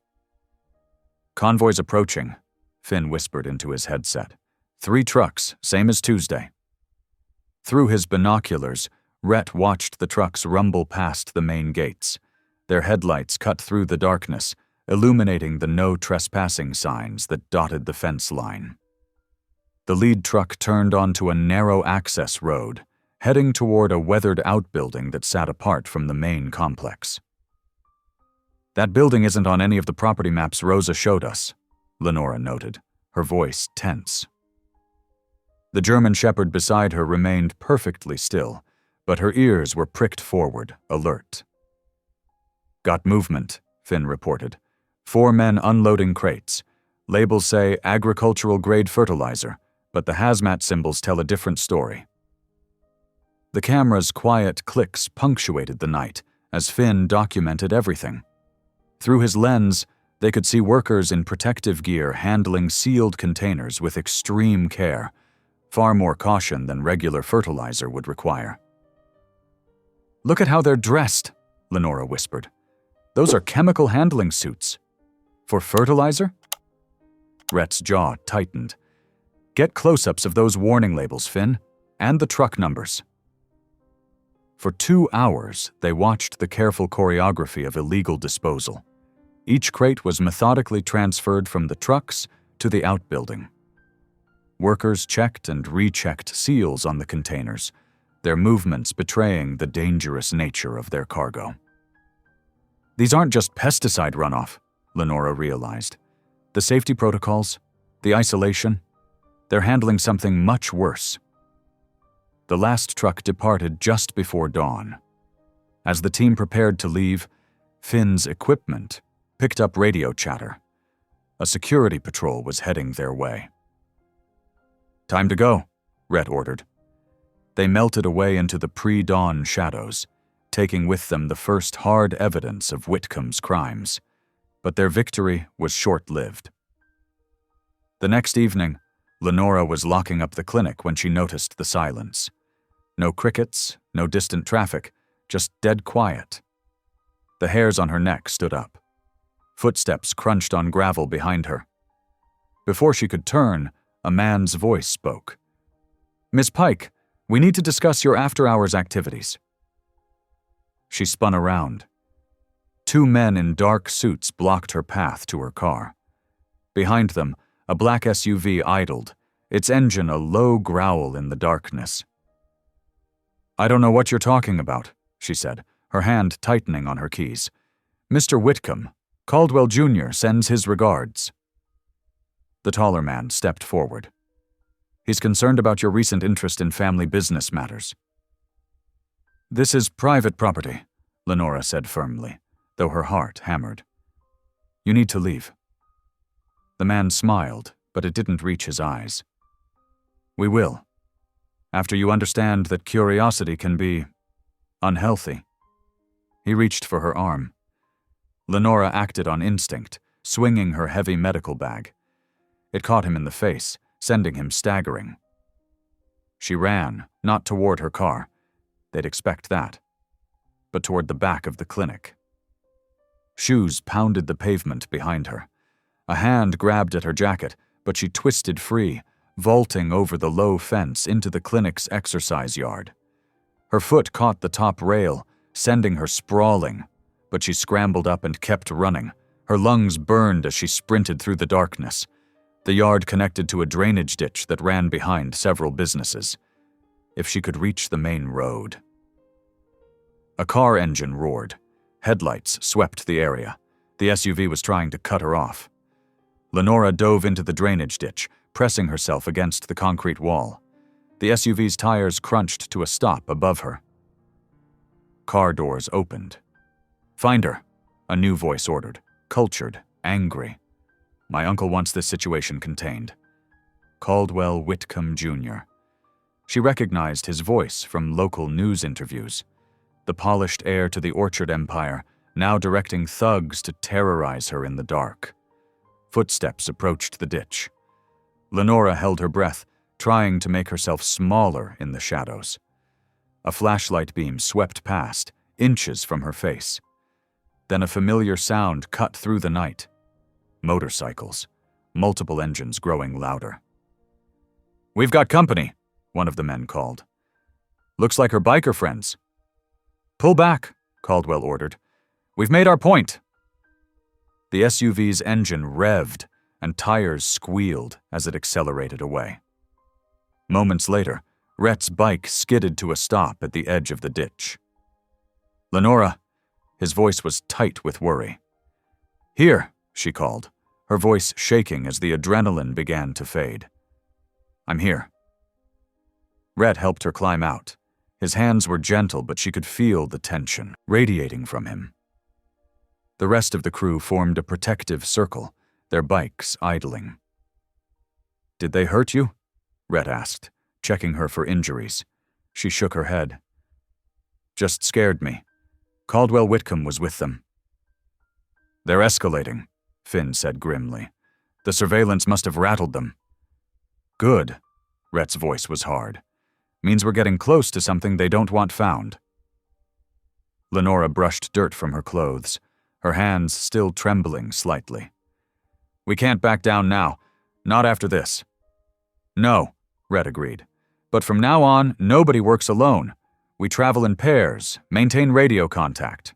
"Convoy's approaching," Finn whispered into his headset. 3 trucks, same as Tuesday." Through his binoculars, Rhett watched the trucks rumble past the main gates. Their headlights cut through the darkness, illuminating the no trespassing signs that dotted the fence line. The lead truck turned onto a narrow access road, heading toward a weathered outbuilding that sat apart from the main complex. "That building isn't on any of the property maps Rosa showed us," Lenora noted, her voice tense. The German Shepherd beside her remained perfectly still, but her ears were pricked forward, alert. "Got movement," Finn reported. 4 men unloading crates. Labels say agricultural-grade fertilizer, but the hazmat symbols tell a different story. The camera's quiet clicks punctuated the night as Finn documented everything. Through his lens, they could see workers in protective gear handling sealed containers with extreme care, far more caution than regular fertilizer would require. "Look at how they're dressed," Lenora whispered. "Those are chemical handling suits. For fertilizer?" Rhett's jaw tightened. "Get close-ups of those warning labels, Finn, and the truck numbers." For 2 hours, they watched the careful choreography of illegal disposal. Each crate was methodically transferred from the trucks to the outbuilding. Workers checked and rechecked seals on the containers, their movements betraying the dangerous nature of their cargo. "These aren't just pesticide runoff," Lenora realized. "The safety protocols, the isolation, they're handling something much worse." The last truck departed just before dawn. As the team prepared to leave, Finn's equipment picked up radio chatter. A security patrol was heading their way. "Time to go," Rhett ordered. They melted away into the pre-dawn shadows, taking with them the first hard evidence of Whitcomb's crimes. But their victory was short-lived. The next evening, Lenora was locking up the clinic when she noticed the silence. No crickets, no distant traffic, just dead quiet. The hairs on her neck stood up. Footsteps crunched on gravel behind her. Before she could turn, a man's voice spoke. "Miss Pike, we need to discuss your after-hours activities." She spun around. 2 men in dark suits blocked her path to her car. Behind them, a black SUV idled, its engine a low growl in the darkness. "I don't know what you're talking about," she said, her hand tightening on her keys. "Mr. Whitcomb, Caldwell Jr. sends his regards." The taller man stepped forward. "He's concerned about your recent interest in family business matters." "This is private property," Lenora said firmly, though her heart hammered. "You need to leave." The man smiled, but it didn't reach his eyes. "We will. After you understand that curiosity can be unhealthy." He reached for her arm. Lenora acted on instinct, swinging her heavy medical bag. It caught him in the face, sending him staggering. She ran, not toward her car. They'd expect that. But toward the back of the clinic. Shoes pounded the pavement behind her. A hand grabbed at her jacket, but she twisted free, vaulting over the low fence into the clinic's exercise yard. Her foot caught the top rail, sending her sprawling, but she scrambled up and kept running. Her lungs burned as she sprinted through the darkness. The yard connected to a drainage ditch that ran behind several businesses. If she could reach the main road. A car engine roared. Headlights swept the area. The SUV was trying to cut her off. Lenora dove into the drainage ditch, pressing herself against the concrete wall. The SUV's tires crunched to a stop above her. Car doors opened. "Find her," a new voice ordered, cultured, angry. "My uncle wants this situation contained." Caldwell Whitcomb Jr. She recognized his voice from local news interviews. The polished heir to the Orchard Empire, now directing thugs to terrorize her in the dark. Footsteps approached the ditch. Lenora held her breath, trying to make herself smaller in the shadows. A flashlight beam swept past, inches from her face. Then a familiar sound cut through the night. Motorcycles, multiple engines growing louder. "We've got company," one of the men called. "Looks like her biker friends." "Pull back," Caldwell ordered. "We've made our point." The SUV's engine revved, and tires squealed as it accelerated away. Moments later, Rhett's bike skidded to a stop at the edge of the ditch. "Lenora," his voice was tight with worry. "Here," she called, her voice shaking as the adrenaline began to fade. "I'm here." Rhett helped her climb out. His hands were gentle, but she could feel the tension radiating from him. The rest of the crew formed a protective circle, their bikes idling. "Did they hurt you?" Rhett asked, checking her for injuries. She shook her head. "Just scared me. Caldwell Whitcomb was with them." "They're escalating," Finn said grimly. "The surveillance must have rattled them." "Good." Rhett's voice was hard. "Means we're getting close to something they don't want found." Lenora brushed dirt from her clothes, her hands still trembling slightly. "We can't back down now. Not after this." "No," Rhett agreed. "But from now on, nobody works alone. We travel in pairs, maintain radio contact."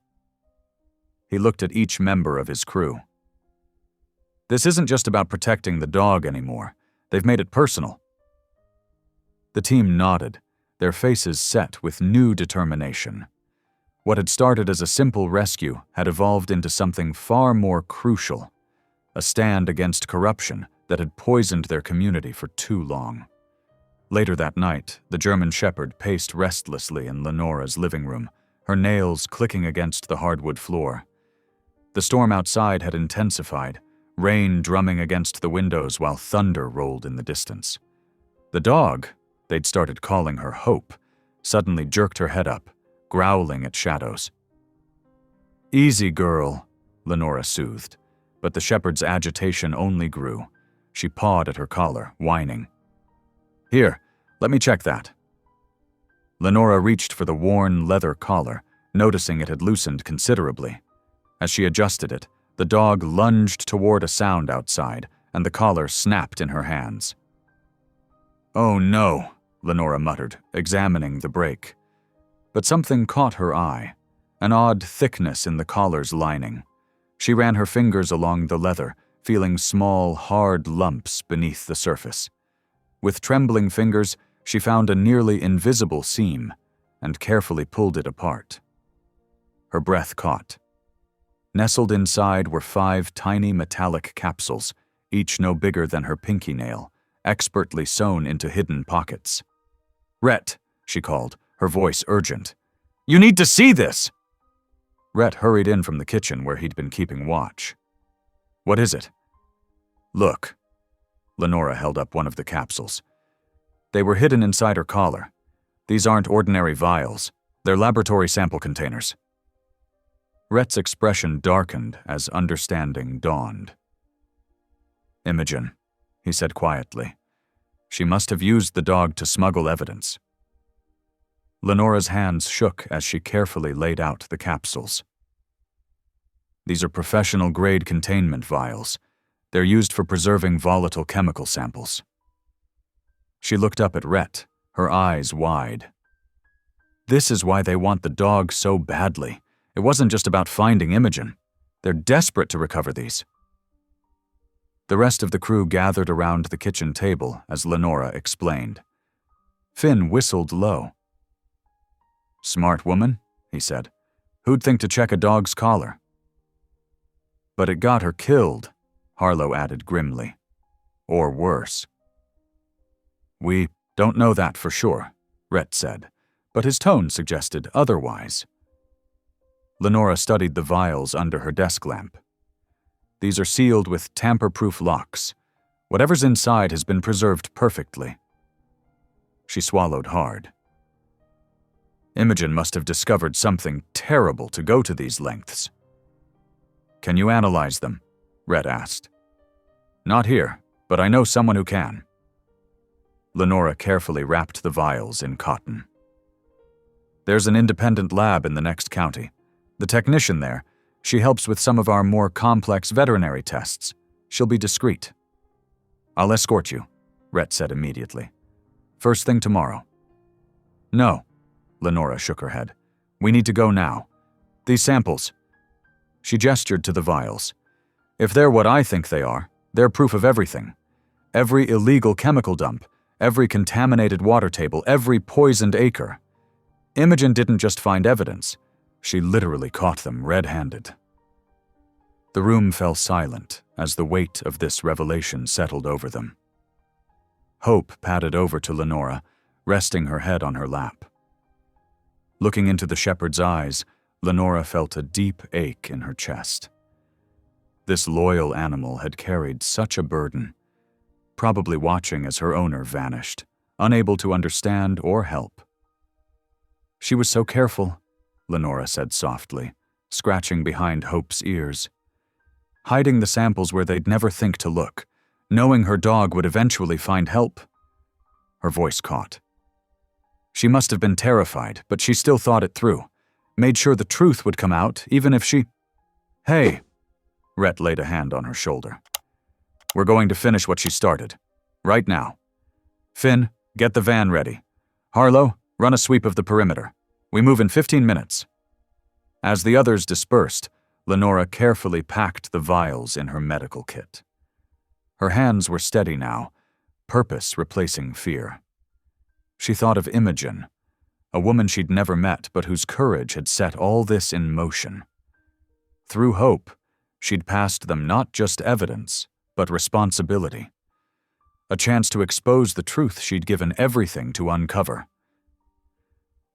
He looked at each member of his crew. "This isn't just about protecting the dog anymore. They've made it personal." The team nodded, their faces set with new determination. What had started as a simple rescue had evolved into something far more crucial, a stand against corruption that had poisoned their community for too long. Later that night, the German Shepherd paced restlessly in Lenora's living room, her nails clicking against the hardwood floor. The storm outside had intensified, rain drumming against the windows while thunder rolled in the distance. The dog, they'd started calling her Hope, suddenly jerked her head up, growling at shadows. "Easy, girl," Lenora soothed, but the shepherd's agitation only grew. She pawed at her collar, whining. "Here, let me check that." Lenora reached for the worn leather collar, noticing it had loosened considerably. As she adjusted it, the dog lunged toward a sound outside, and the collar snapped in her hands. "Oh no," Lenora muttered, examining the break. But something caught her eye, an odd thickness in the collar's lining. She ran her fingers along the leather, feeling small, hard lumps beneath the surface. With trembling fingers, she found a nearly invisible seam and carefully pulled it apart. Her breath caught. Nestled inside were 5 tiny metallic capsules, each no bigger than her pinky nail, expertly sewn into hidden pockets. "Rhett," she called, her voice urgent. "You need to see this!" Rhett hurried in from the kitchen where he'd been keeping watch. "What is it?" "Look." Lenora held up one of the capsules. They were hidden inside her collar. "These aren't ordinary vials. They're laboratory sample containers." Rhett's expression darkened as understanding dawned. "Imogen," he said quietly. "She must have used the dog to smuggle evidence." Lenora's hands shook as she carefully laid out the capsules. "These are professional-grade containment vials. They're used for preserving volatile chemical samples." She looked up at Rhett, her eyes wide. "This is why they want the dog so badly. It wasn't just about finding Imogen. They're desperate to recover these." The rest of the crew gathered around the kitchen table as Lenora explained. Finn whistled low. "Smart woman," he said. "Who'd think to check a dog's collar?" "But it got her killed," Harlow added grimly. "Or worse." "We don't know that for sure," Rhett said, but his tone suggested otherwise. Lenora studied the vials under her desk lamp. "These are sealed with tamper-proof locks. Whatever's inside has been preserved perfectly." She swallowed hard. "Imogen must have discovered something terrible to go to these lengths." "Can you analyze them?" Rhett asked. "Not here, but I know someone who can." Lenora carefully wrapped the vials in cotton. "There's an independent lab in the next county. The technician there, she helps with some of our more complex veterinary tests. She'll be discreet." "I'll escort you," Rhett said immediately. "First thing tomorrow." "No," Lenora shook her head. "We need to go now. These samples." She gestured to the vials. "If they're what I think they are, they're proof of everything. Every illegal chemical dump, every contaminated water table, every poisoned acre. Imogen didn't just find evidence. She literally caught them red-handed." The room fell silent as the weight of this revelation settled over them. Hope padded over to Lenora, resting her head on her lap. Looking into the shepherd's eyes, Lenora felt a deep ache in her chest. This loyal animal had carried such a burden, probably watching as her owner vanished, unable to understand or help. "She was so careful," Lenora said softly, scratching behind Hope's ears. "Hiding the samples where they'd never think to look, knowing her dog would eventually find help." Her voice caught. "She must have been terrified, but she still thought it through. Made sure the truth would come out, even if she—" "Hey," Rhett laid a hand on her shoulder. "We're going to finish what she started. Right now. Finn, get the van ready. Harlow, run a sweep of the perimeter. We move in 15 minutes. As the others dispersed, Lenora carefully packed the vials in her medical kit. Her hands were steady now, purpose replacing fear. She thought of Imogen, a woman she'd never met but whose courage had set all this in motion. Through Hope, she'd passed them not just evidence, but responsibility. A chance to expose the truth she'd given everything to uncover.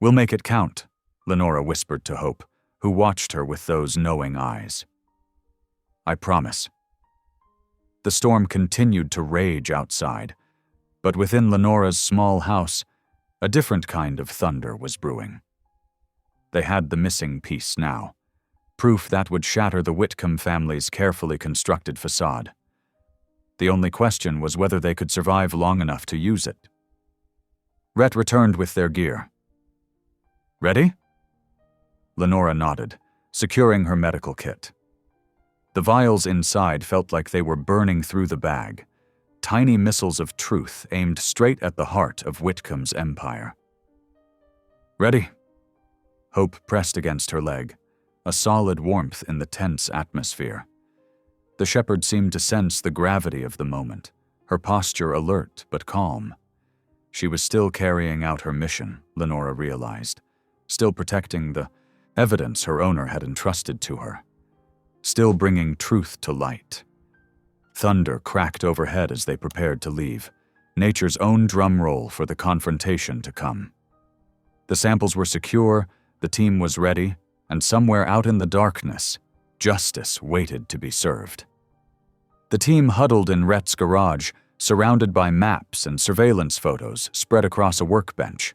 "We'll make it count," Lenora whispered to Hope, who watched her with those knowing eyes. "I promise." The storm continued to rage outside, but within Lenora's small house, a different kind of thunder was brewing. They had the missing piece now, proof that would shatter the Whitcomb family's carefully constructed facade. The only question was whether they could survive long enough to use it. Rhett returned with their gear. "Ready?" Lenora nodded, securing her medical kit. The vials inside felt like they were burning through the bag, tiny missiles of truth aimed straight at the heart of Whitcomb's empire. "Ready?" Hope pressed against her leg, a solid warmth in the tense atmosphere. The shepherd seemed to sense the gravity of the moment, her posture alert but calm. She was still carrying out her mission, Lenora realized, still protecting the evidence her owner had entrusted to her, still bringing truth to light. Thunder cracked overhead as they prepared to leave, nature's own drum roll for the confrontation to come. The samples were secure, the team was ready, and somewhere out in the darkness, justice waited to be served. The team huddled in Rhett's garage, surrounded by maps and surveillance photos spread across a workbench.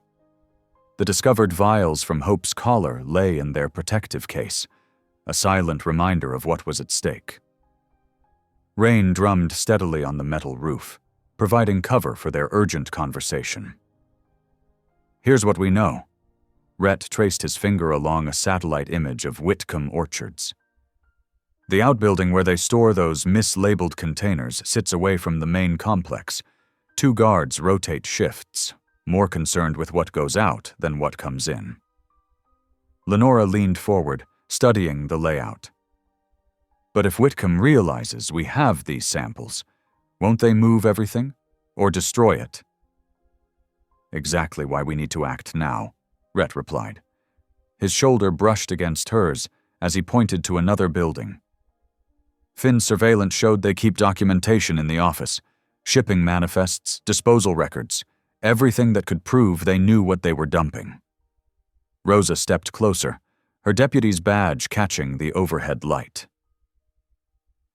The discovered vials from Hope's collar lay in their protective case, a silent reminder of what was at stake. Rain drummed steadily on the metal roof, providing cover for their urgent conversation. Here's what we know. Rhett traced his finger along a satellite image of Whitcomb Orchards. The outbuilding where they store those mislabeled containers sits away from the main complex. 2 guards rotate shifts, more concerned with what goes out than what comes in. Lenora leaned forward, studying the layout. But if Whitcomb realizes we have these samples, won't they move everything? Or destroy it? Exactly why we need to act now, Rhett replied. His shoulder brushed against hers as he pointed to another building. Finn's surveillance showed they keep documentation in the office, shipping manifests, disposal records, everything that could prove they knew what they were dumping. Rosa stepped closer, her deputy's badge catching the overhead light.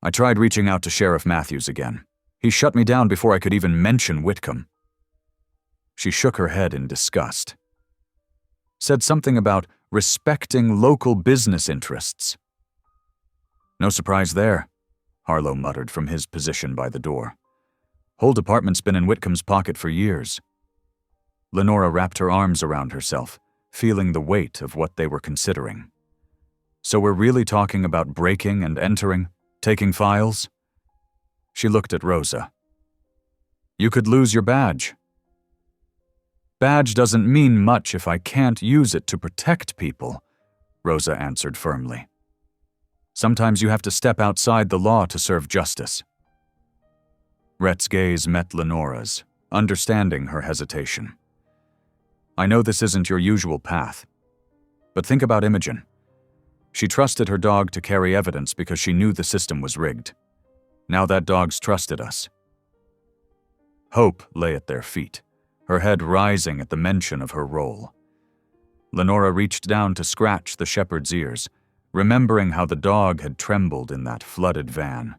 I tried reaching out to Sheriff Matthews again. He shut me down before I could even mention Whitcomb. She shook her head in disgust. Said something about respecting local business interests. No surprise there, Harlow muttered from his position by the door. Whole department's been in Whitcomb's pocket for years. Lenora wrapped her arms around herself, feeling the weight of what they were considering. So we're really talking about breaking and entering, taking files? She looked at Rosa. You could lose your badge. Badge doesn't mean much if I can't use it to protect people, Rosa answered firmly. Sometimes you have to step outside the law to serve justice. Rhett's gaze met Lenora's, understanding her hesitation. I know this isn't your usual path, but think about Imogen. She trusted her dog to carry evidence because she knew the system was rigged. Now that dog's trusted us. Hope lay at their feet, her head rising at the mention of her role. Lenora reached down to scratch the shepherd's ears, remembering how the dog had trembled in that flooded van.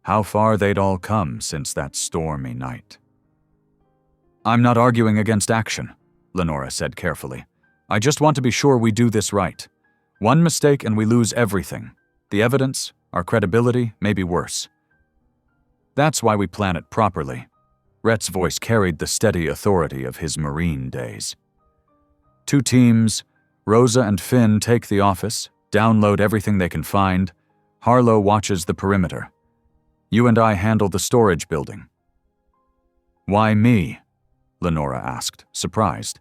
How far they'd all come since that stormy night. I'm not arguing against action, Lenora said carefully. I just want to be sure we do this right. One mistake and we lose everything. The evidence, our credibility, may be worse. That's why we plan it properly. Rhett's voice carried the steady authority of his Marine days. 2 teams, Rosa and Finn take the office, download everything they can find. Harlow watches the perimeter. You and I handle the storage building. Why me? Lenora asked, surprised.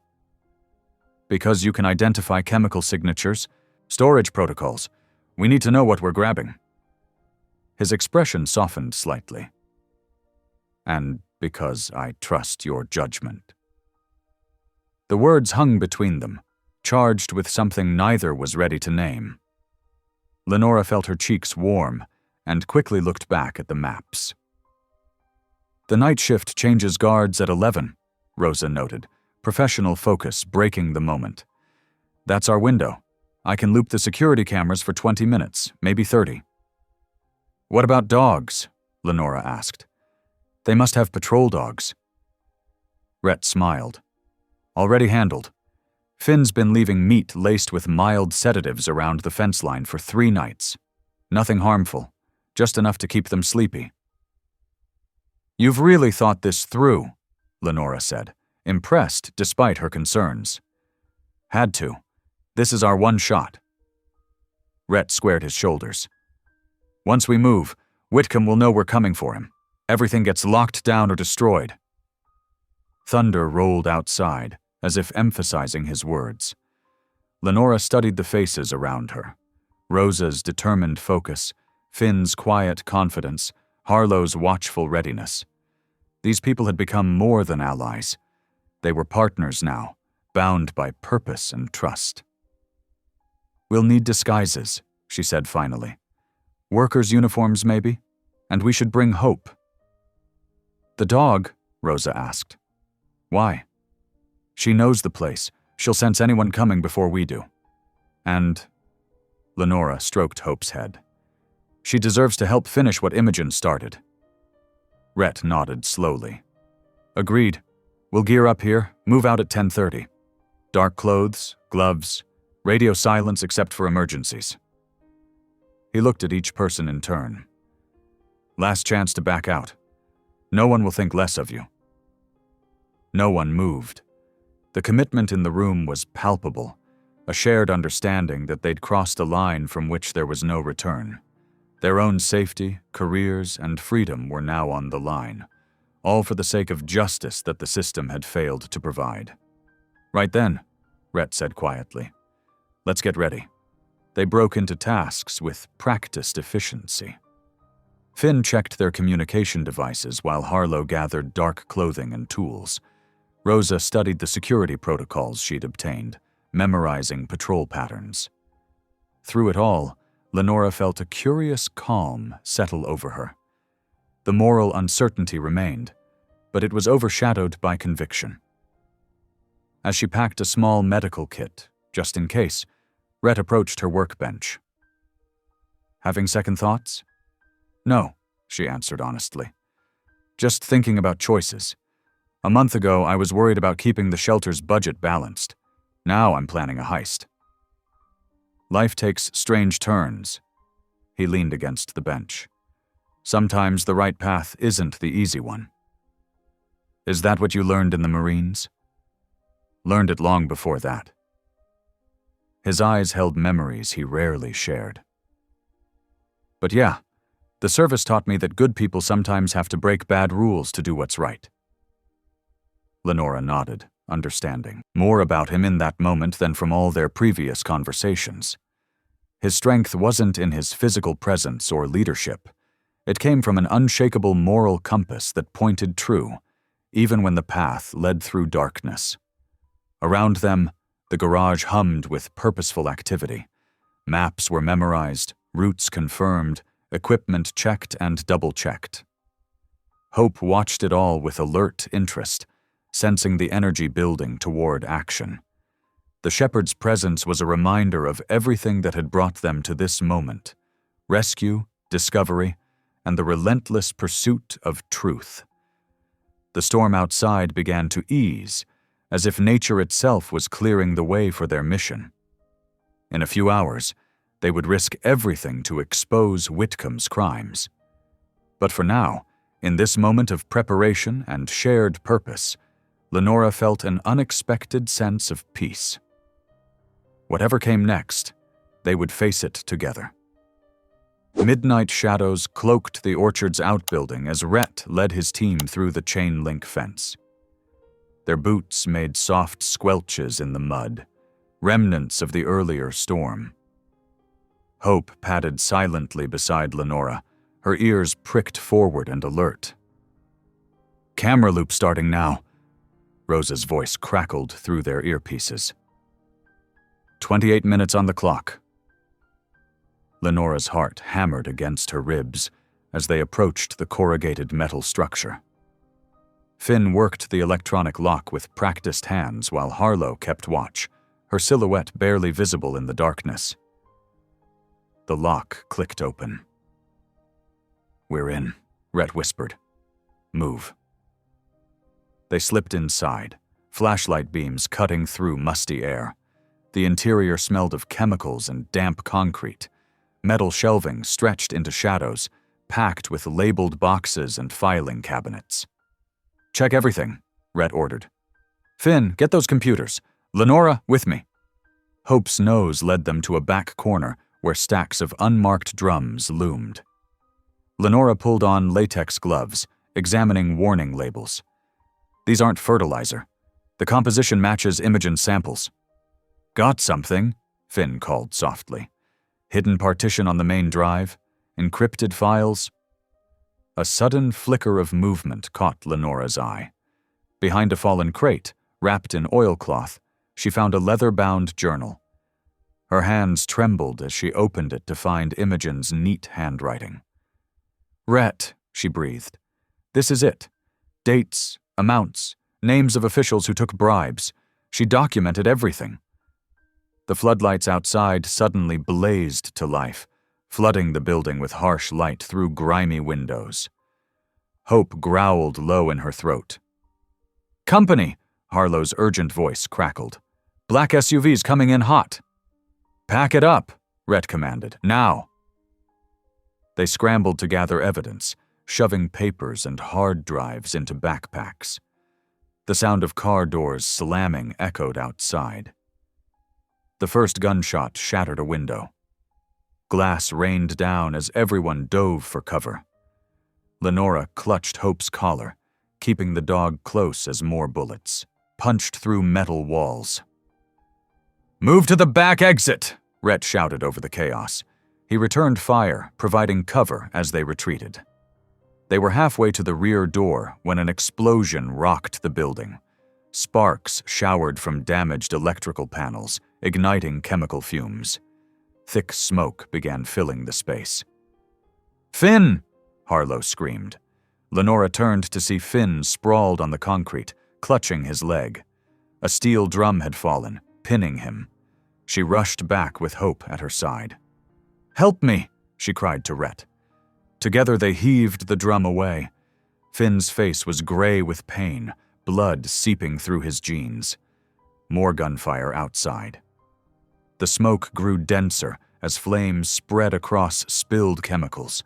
Because you can identify chemical signatures, storage protocols. We need to know what we're grabbing. His expression softened slightly. And because I trust your judgment. The words hung between them, charged with something neither was ready to name. Lenora felt her cheeks warm and quickly looked back at the maps. The night shift changes guards at 11, Rosa noted, professional focus breaking the moment. That's our window. I can loop the security cameras for 20 minutes, maybe 30. What about dogs? Lenora asked. They must have patrol dogs. Rhett smiled. Already handled. Finn's been leaving meat laced with mild sedatives around the fence line for 3 nights. Nothing harmful, just enough to keep them sleepy. You've really thought this through, Lenora said, impressed despite her concerns. Had to. This is our one shot. Rhett squared his shoulders. Once we move, Whitcomb will know we're coming for him. Everything gets locked down or destroyed. Thunder rolled outside, as if emphasizing his words. Lenora studied the faces around her. Rosa's determined focus, Finn's quiet confidence, Harlow's watchful readiness. These people had become more than allies. They were partners now, bound by purpose and trust. "We'll need disguises," she said finally. "Workers' uniforms, maybe? And we should bring Hope." "The dog?" Rosa asked. "Why?" "She knows the place. She'll sense anyone coming before we do. And—" Lenora stroked Hope's head. "She deserves to help finish what Imogen started." Rhett nodded slowly. "Agreed. We'll gear up here, move out at 10:30. Dark clothes, gloves, radio silence except for emergencies." He looked at each person in turn. "Last chance to back out. No one will think less of you." No one moved. The commitment in the room was palpable, a shared understanding that they'd crossed a line from which there was no return. Their own safety, careers, and freedom were now on the line, all for the sake of justice that the system had failed to provide. "Right then," Rhett said quietly. "Let's get ready." They broke into tasks with practiced efficiency. Finn checked their communication devices while Harlow gathered dark clothing and tools. Rosa studied the security protocols she'd obtained, memorizing patrol patterns. Through it all, Lenora felt a curious calm settle over her. The moral uncertainty remained, but it was overshadowed by conviction. As she packed a small medical kit, just in case, Rhett approached her workbench. "Having second thoughts?" "No," she answered honestly. "Just thinking about choices. A month ago, I was worried about keeping the shelter's budget balanced. Now I'm planning a heist." "Life takes strange turns." He leaned against the bench. "Sometimes the right path isn't the easy one." "Is that what you learned in the Marines?" "Learned it long before that." His eyes held memories he rarely shared. "But yeah, the service taught me that good people sometimes have to break bad rules to do what's right." Lenora nodded, understanding more about him in that moment than from all their previous conversations. His strength wasn't in his physical presence or leadership. It came from an unshakable moral compass that pointed true, even when the path led through darkness. Around them, the garage hummed with purposeful activity. Maps were memorized, routes confirmed, equipment checked and double-checked. Hope watched it all with alert interest, sensing the energy building toward action. The shepherd's presence was a reminder of everything that had brought them to this moment: rescue, discovery, and the relentless pursuit of truth. The storm outside began to ease, as if nature itself was clearing the way for their mission. In a few hours, they would risk everything to expose Whitcomb's crimes. But for now, in this moment of preparation and shared purpose, Lenora felt an unexpected sense of peace. Whatever came next, they would face it together. Midnight shadows cloaked the orchard's outbuilding as Rhett led his team through the chain-link fence. Their boots made soft squelches in the mud, remnants of the earlier storm. Hope padded silently beside Lenora, her ears pricked forward and alert. "Camera loop starting now," Rosa's voice crackled through their earpieces. 28 minutes on the clock." Lenora's heart hammered against her ribs as they approached the corrugated metal structure. Finn worked the electronic lock with practiced hands while Harlow kept watch, her silhouette barely visible in the darkness. The lock clicked open. "We're in," Rhett whispered. "Move." They slipped inside, flashlight beams cutting through musty air. The interior smelled of chemicals and damp concrete. Metal shelving stretched into shadows, packed with labeled boxes and filing cabinets. "Check everything," Rhett ordered. "Finn, get those computers. Lenora, with me." Hope's nose led them to a back corner where stacks of unmarked drums loomed. Lenora pulled on latex gloves, examining warning labels. "These aren't fertilizer. The composition matches Imogen's samples." "Got something?" Finn called softly. "Hidden partition on the main drive? Encrypted files?" A sudden flicker of movement caught Lenora's eye. Behind a fallen crate, wrapped in oilcloth, she found a leather-bound journal. Her hands trembled as she opened it to find Imogen's neat handwriting. "Rhett," she breathed. "This is it. Dates, amounts, names of officials who took bribes. She documented everything." The floodlights outside suddenly blazed to life, flooding the building with harsh light through grimy windows. Hope growled low in her throat. "Company!" Harlow's urgent voice crackled. "Black SUVs coming in hot." "Pack it up," Rhett commanded. "Now." They scrambled to gather evidence, shoving papers and hard drives into backpacks. The sound of car doors slamming echoed outside. The first gunshot shattered a window. Glass rained down as everyone dove for cover. Lenora clutched Hope's collar, keeping the dog close as more bullets punched through metal walls. "Move to the back exit!" Rhett shouted over the chaos. He returned fire, providing cover as they retreated. They were halfway to the rear door when an explosion rocked the building. Sparks showered from damaged electrical panels, igniting chemical fumes. Thick smoke began filling the space. "Finn!" Harlow screamed. Lenora turned to see Finn sprawled on the concrete, clutching his leg. A steel drum had fallen, pinning him. She rushed back with Hope at her side. "Help me!" she cried to Rhett. Together they heaved the drum away. Finn's face was gray with pain, blood seeping through his jeans. More gunfire outside. The smoke grew denser as flames spread across spilled chemicals.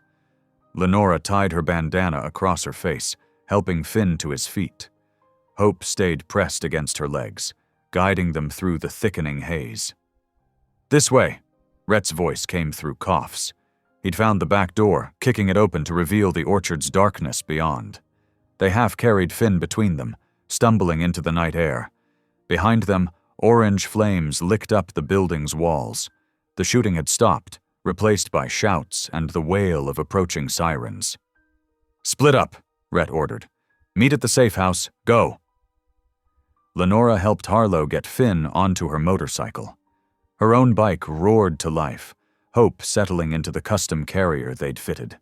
Lenora tied her bandana across her face, helping Finn to his feet. Hope stayed pressed against her legs, guiding them through the thickening haze. "This way," Rhett's voice came through coughs. He'd found the back door, kicking it open to reveal the orchard's darkness beyond. They half-carried Finn between them, stumbling into the night air. Behind them, orange flames licked up the building's walls. The shooting had stopped, replaced by shouts and the wail of approaching sirens. "Split up," Rhett ordered. "Meet at the safe house. Go." Lenora helped Harlow get Finn onto her motorcycle. Her own bike roared to life, Hope settling into the custom carrier they'd fitted.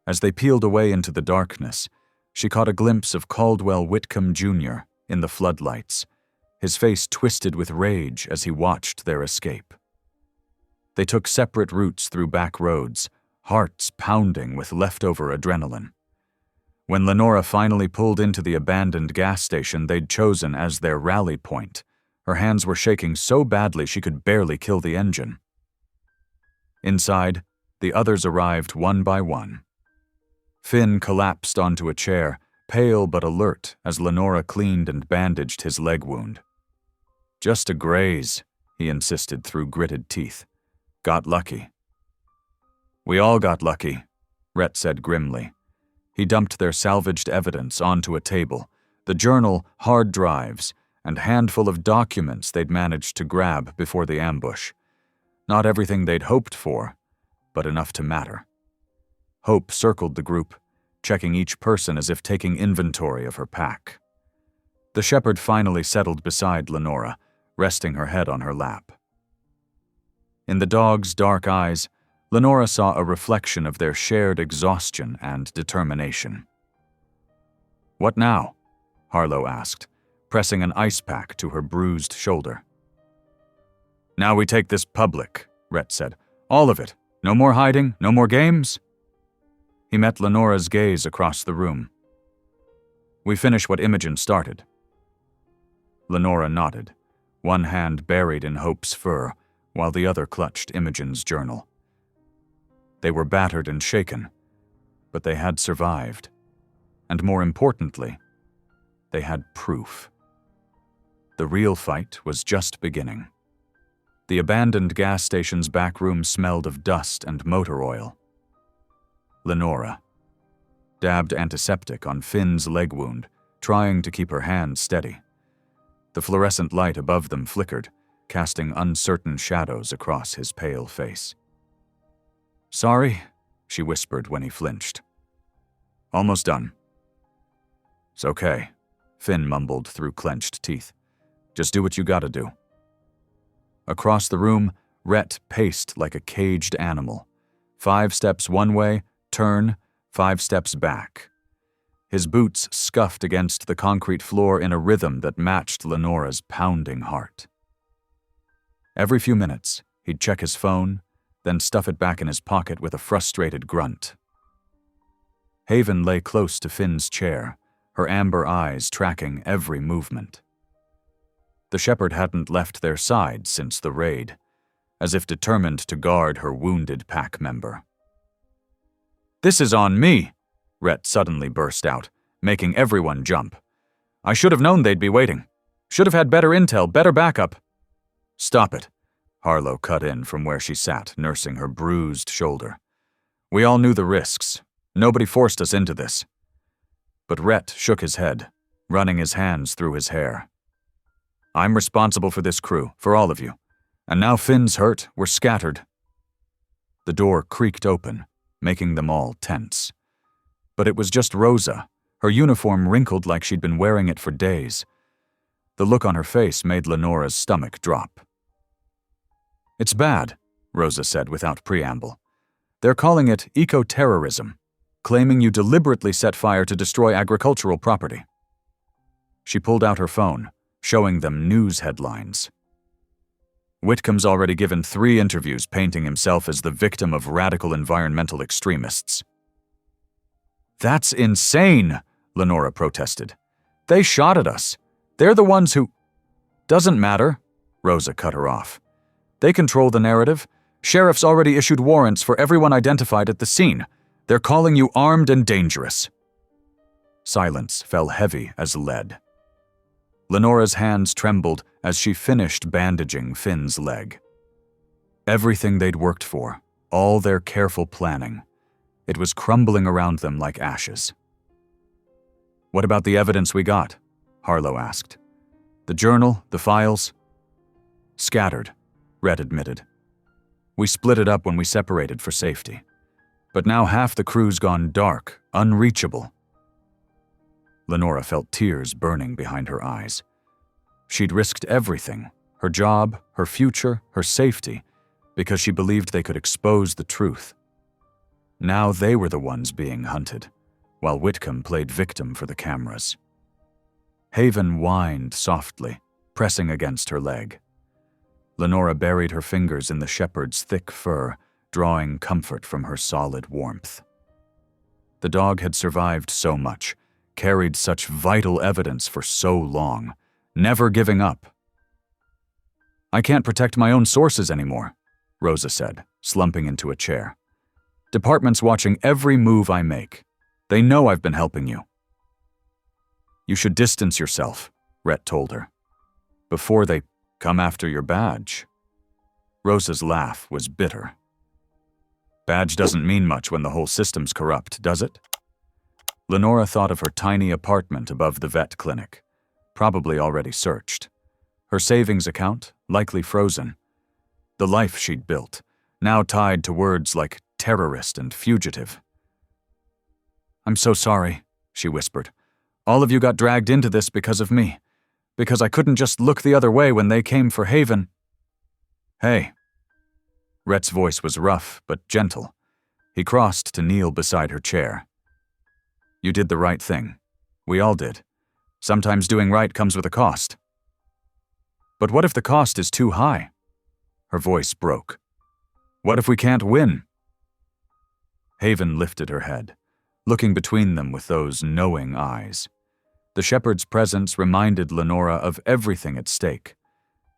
As they peeled away into the darkness, she caught a glimpse of Caldwell Whitcomb Jr. in the floodlights, his face twisted with rage as he watched their escape. They took separate routes through back roads, hearts pounding with leftover adrenaline. When Lenora finally pulled into the abandoned gas station they'd chosen as their rally point, her hands were shaking so badly she could barely kill the engine. Inside, the others arrived one by one. Finn collapsed onto a chair, pale but alert as Lenora cleaned and bandaged his leg wound. "Just a graze," he insisted through gritted teeth. "Got lucky." "We all got lucky," Rhett said grimly. He dumped their salvaged evidence onto a table, the journal, hard drives, and handful of documents they'd managed to grab before the ambush. Not everything they'd hoped for, but enough to matter. Hope circled the group, checking each person as if taking inventory of her pack. The shepherd finally settled beside Lenora, resting her head on her lap. In the dog's dark eyes, Lenora saw a reflection of their shared exhaustion and determination. "What now?" Harlow asked, pressing an ice pack to her bruised shoulder. "Now we take this public," Rhett said. "All of it. No more hiding, no more games." He met Lenora's gaze across the room. "We finish what Imogen started." Lenora nodded, one hand buried in Hope's fur, while the other clutched Imogen's journal. They were battered and shaken, but they had survived. And more importantly, they had proof. The real fight was just beginning. The abandoned gas station's back room smelled of dust and motor oil. Lenora dabbed antiseptic on Finn's leg wound, trying to keep her hand steady. The fluorescent light above them flickered, casting uncertain shadows across his pale face. "Sorry," she whispered when he flinched. Almost done. It's okay, Finn mumbled through clenched teeth. Just do what you gotta do. Across the room, Rhett paced like a caged animal. 5 steps one way, turn, 5 steps back. His boots scuffed against the concrete floor in a rhythm that matched Lenora's pounding heart. Every few minutes, he'd check his phone, then stuff it back in his pocket with a frustrated grunt. Haven lay close to Finn's chair, her amber eyes tracking every movement. The shepherd hadn't left their side since the raid, as if determined to guard her wounded pack member. "This is on me," Rhett suddenly burst out, making everyone jump. "I should have known they'd be waiting. Should have had better intel, better backup." "Stop it," Harlow cut in from where she sat, nursing her bruised shoulder. "We all knew the risks. Nobody forced us into this." But Rhett shook his head, running his hands through his hair. "I'm responsible for this crew, for all of you. And now Finn's hurt, we're scattered." The door creaked open, making them all tense. But it was just Rosa, her uniform wrinkled like she'd been wearing it for days. The look on her face made Lenora's stomach drop. "It's bad," Rosa said without preamble. "They're calling it eco-terrorism, claiming you deliberately set fire to destroy agricultural property." She pulled out her phone, showing them news headlines. "Whitcomb's already given 3 interviews painting himself as the victim of radical environmental extremists." "That's insane," Lenora protested. "They shot at us. They're the ones who—" "Doesn't matter," Rosa cut her off. "They control the narrative. Sheriff's already issued warrants for everyone identified at the scene. They're calling you armed and dangerous." Silence fell heavy as lead. Lenora's hands trembled as she finished bandaging Finn's leg. Everything they'd worked for, all their careful planning, it was crumbling around them like ashes. "What about the evidence we got?" Harlow asked. "The journal, the files?" "Scattered," Rhett admitted. "We split it up when we separated for safety. But now half the crew's gone dark, unreachable." Lenora felt tears burning behind her eyes. She'd risked everything, her job, her future, her safety, because she believed they could expose the truth. Now they were the ones being hunted, while Whitcomb played victim for the cameras. Haven whined softly, pressing against her leg. Lenora buried her fingers in the shepherd's thick fur, drawing comfort from her solid warmth. The dog had survived so much, carried such vital evidence for so long, never giving up. "I can't protect my own sources anymore," Rosa said, slumping into a chair. "Department's watching every move I make. They know I've been helping you." "You should distance yourself," Rhett told her, "before they come after your badge." Rosa's laugh was bitter. "Badge doesn't mean much when the whole system's corrupt, does it?" Lenora thought of her tiny apartment above the vet clinic, probably already searched. Her savings account, likely frozen. The life she'd built, now tied to words like terrorist and fugitive. "I'm so sorry," she whispered. "All of you got dragged into this because of me, because I couldn't just look the other way when they came for Haven." "Hey." Rhett's voice was rough but gentle. He crossed to kneel beside her chair. "You did the right thing. We all did. Sometimes doing right comes with a cost." "But what if the cost is too high?" Her voice broke. "What if we can't win?" Haven lifted her head, looking between them with those knowing eyes. The shepherd's presence reminded Lenora of everything at stake.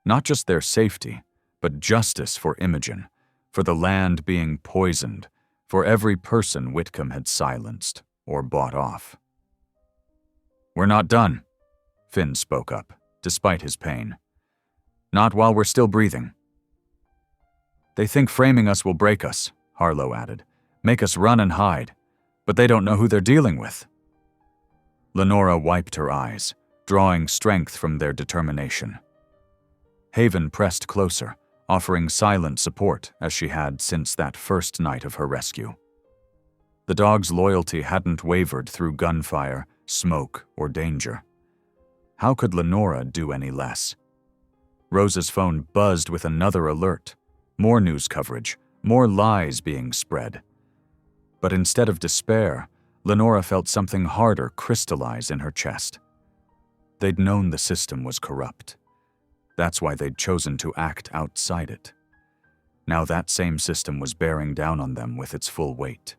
Not just their safety, but justice for Imogen, for the land being poisoned, for every person Whitcomb had silenced or bought off. "We're not done," Finn spoke up, despite his pain. "Not while we're still breathing." "They think framing us will break us," Harlow added, "make us run and hide, but they don't know who they're dealing with." Lenora wiped her eyes, drawing strength from their determination. Haven pressed closer, offering silent support as she had since that first night of her rescue. The dog's loyalty hadn't wavered through gunfire, smoke, or danger. How could Lenora do any less? Rosa's phone buzzed with another alert. More news coverage, more lies being spread. But instead of despair, Lenora felt something harder crystallize in her chest. They'd known the system was corrupt. That's why they'd chosen to act outside it. Now that same system was bearing down on them with its full weight.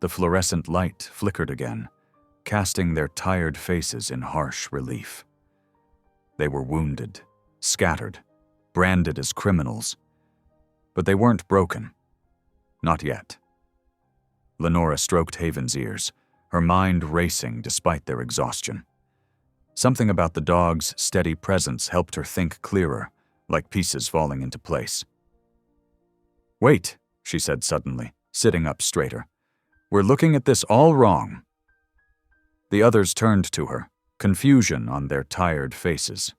The fluorescent light flickered again, casting their tired faces in harsh relief. They were wounded, scattered, branded as criminals. But they weren't broken. Not yet. Lenora stroked Haven's ears, her mind racing despite their exhaustion. Something about the dog's steady presence helped her think clearer, like pieces falling into place. "Wait," she said suddenly, sitting up straighter. "We're looking at this all wrong." The others turned to her, confusion on their tired faces.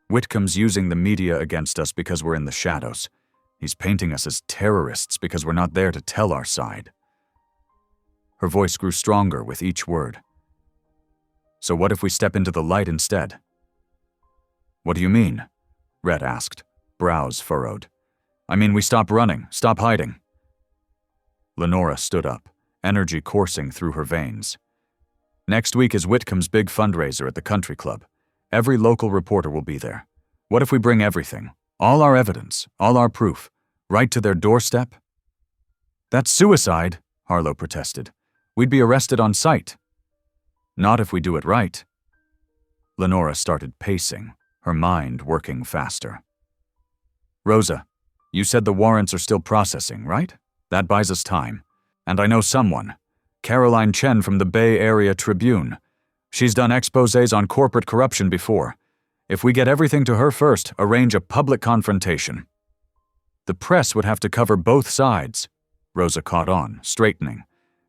"Whitcomb's using the media against us because we're in the shadows. He's painting us as terrorists because we're not there to tell our side." Her voice grew stronger with each word. "So what if we step into the light instead?" "What do you mean?" Rhett asked, brows furrowed. "I mean we stop running, stop hiding." Lenora stood up, energy coursing through her veins. "Next week is Whitcomb's big fundraiser at the country club. Every local reporter will be there. What if we bring everything, all our evidence, all our proof, right to their doorstep?" "That's suicide," Harlow protested. "We'd be arrested on sight." "Not if we do it right." Lenora started pacing, her mind working faster. "Rosa, you said the warrants are still processing, right? That buys us time. And I know someone. Caroline Chen from the Bay Area Tribune. She's done exposés on corporate corruption before. If we get everything to her first, arrange a public confrontation." "The press would have to cover both sides," Rosa caught on, straightening.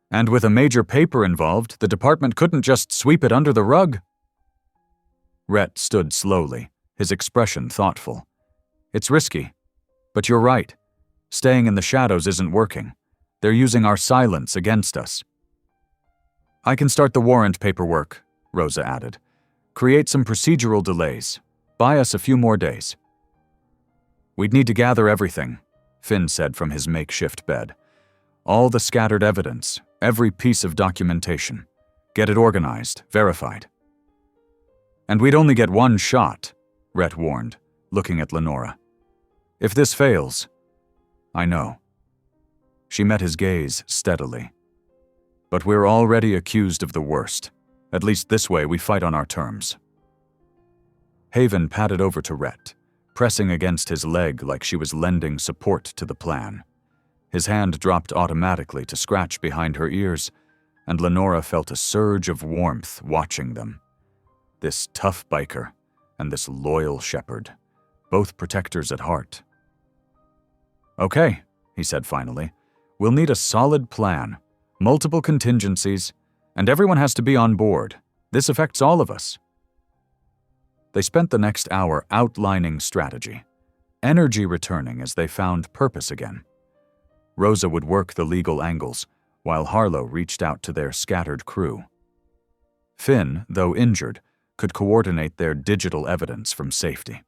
"And with a major paper involved, the department couldn't just sweep it under the rug." Rhett stood slowly, his expression thoughtful. "It's risky. But you're right. Staying in the shadows isn't working. They're using our silence against us." "I can start the warrant paperwork," Rosa added. "Create some procedural delays. Buy us a few more days." "We'd need to gather everything," Finn said from his makeshift bed. "All the scattered evidence, every piece of documentation. Get it organized, verified." "And we'd only get one shot," Rhett warned, looking at Lenora. "If this fails..." "I know." She met his gaze steadily. "But we're already accused of the worst. At least this way we fight on our terms." Haven padded over to Rhett, pressing against his leg like she was lending support to the plan. His hand dropped automatically to scratch behind her ears, and Lenora felt a surge of warmth watching them. This tough biker and this loyal shepherd, both protectors at heart. "Okay," he said finally. "We'll need a solid plan, multiple contingencies, and everyone has to be on board. This affects all of us." They spent the next hour outlining strategy, energy returning as they found purpose again. Rosa would work the legal angles, while Harlow reached out to their scattered crew. Finn, though injured, could coordinate their digital evidence from safety.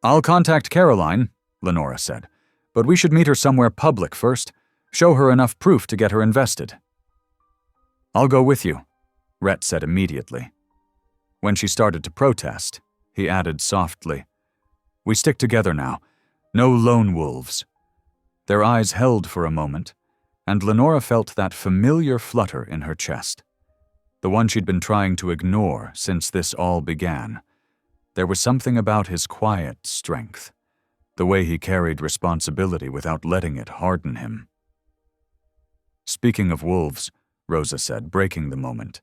"I'll contact Caroline," Lenora said, "but we should meet her somewhere public first, show her enough proof to get her invested." "I'll go with you," Rhett said immediately. When she started to protest, he added softly, "We stick together now. No lone wolves." Their eyes held for a moment, and Lenora felt that familiar flutter in her chest, the one she'd been trying to ignore since this all began. There was something about his quiet strength, the way he carried responsibility without letting it harden him. "Speaking of wolves," Rosa said, breaking the moment,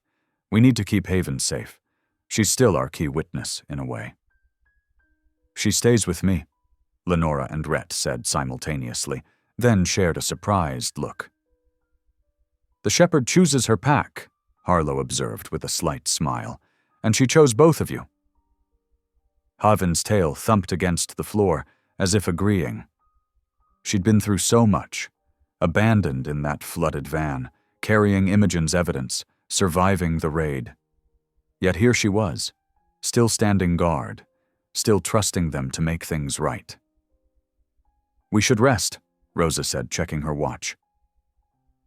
"we need to keep Haven safe. She's still our key witness, in a way." "She stays with me," Lenora and Rhett said simultaneously, then shared a surprised look. "The shepherd chooses her pack," Harlow observed with a slight smile, "and she chose both of you." Haven's tail thumped against the floor, as if agreeing. She'd been through so much, abandoned in that flooded van, carrying Imogen's evidence, surviving the raid. Yet here she was, still standing guard, still trusting them to make things right. "We should rest," Rosa said, checking her watch.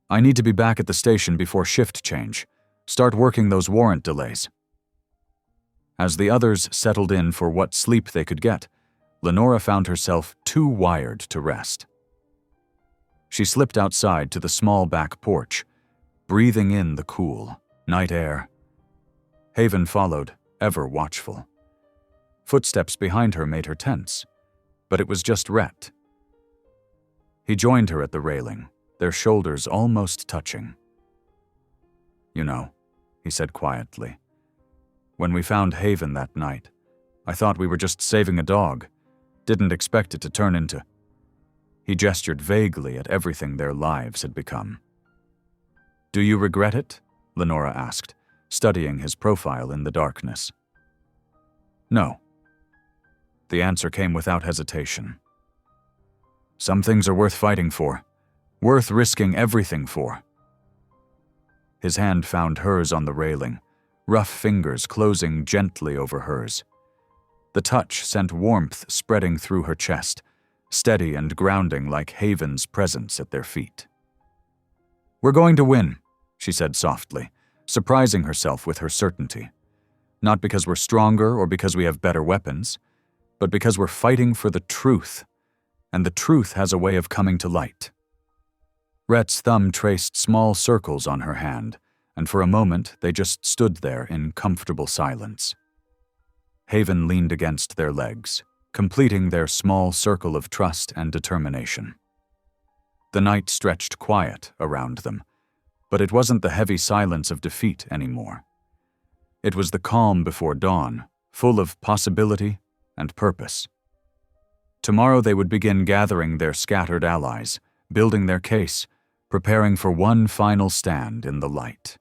"I need to be back at the station before shift change. Start working those warrant delays." As the others settled in for what sleep they could get, Lenora found herself too wired to rest. She slipped outside to the small back porch, breathing in the cool, night air. Haven followed, ever watchful. Footsteps behind her made her tense, but it was just Rhett. He joined her at the railing, their shoulders almost touching. "You know," he said quietly, "when we found Haven that night, I thought we were just saving a dog. Didn't expect it to turn into—" He gestured vaguely at everything their lives had become. "Do you regret it?" Lenora asked, studying his profile in the darkness. "No." The answer came without hesitation. "Some things are worth fighting for, worth risking everything for." His hand found hers on the railing, rough fingers closing gently over hers. The touch sent warmth spreading through her chest, steady and grounding like Haven's presence at their feet. "We're going to win," she said softly, surprising herself with her certainty. "Not because we're stronger or because we have better weapons, but because we're fighting for the truth, and the truth has a way of coming to light." Rhett's thumb traced small circles on her hand, and for a moment they just stood there in comfortable silence. Haven leaned against their legs, completing their small circle of trust and determination. The night stretched quiet around them, but it wasn't the heavy silence of defeat anymore. It was the calm before dawn, full of possibility and purpose. Tomorrow they would begin gathering their scattered allies, building their case, preparing for one final stand in the light.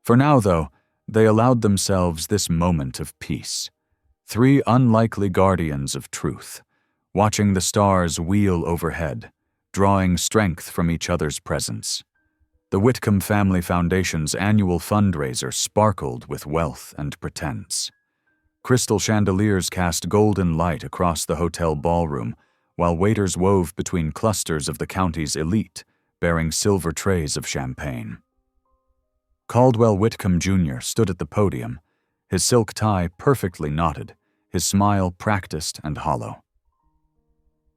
For now, though, they allowed themselves this moment of peace. 3 unlikely guardians of truth, watching the stars wheel overhead, drawing strength from each other's presence. The Whitcomb Family Foundation's annual fundraiser sparkled with wealth and pretense. Crystal chandeliers cast golden light across the hotel ballroom, while waiters wove between clusters of the county's elite, bearing silver trays of champagne. Caldwell Whitcomb Jr. stood at the podium, his silk tie perfectly knotted, his smile practiced and hollow.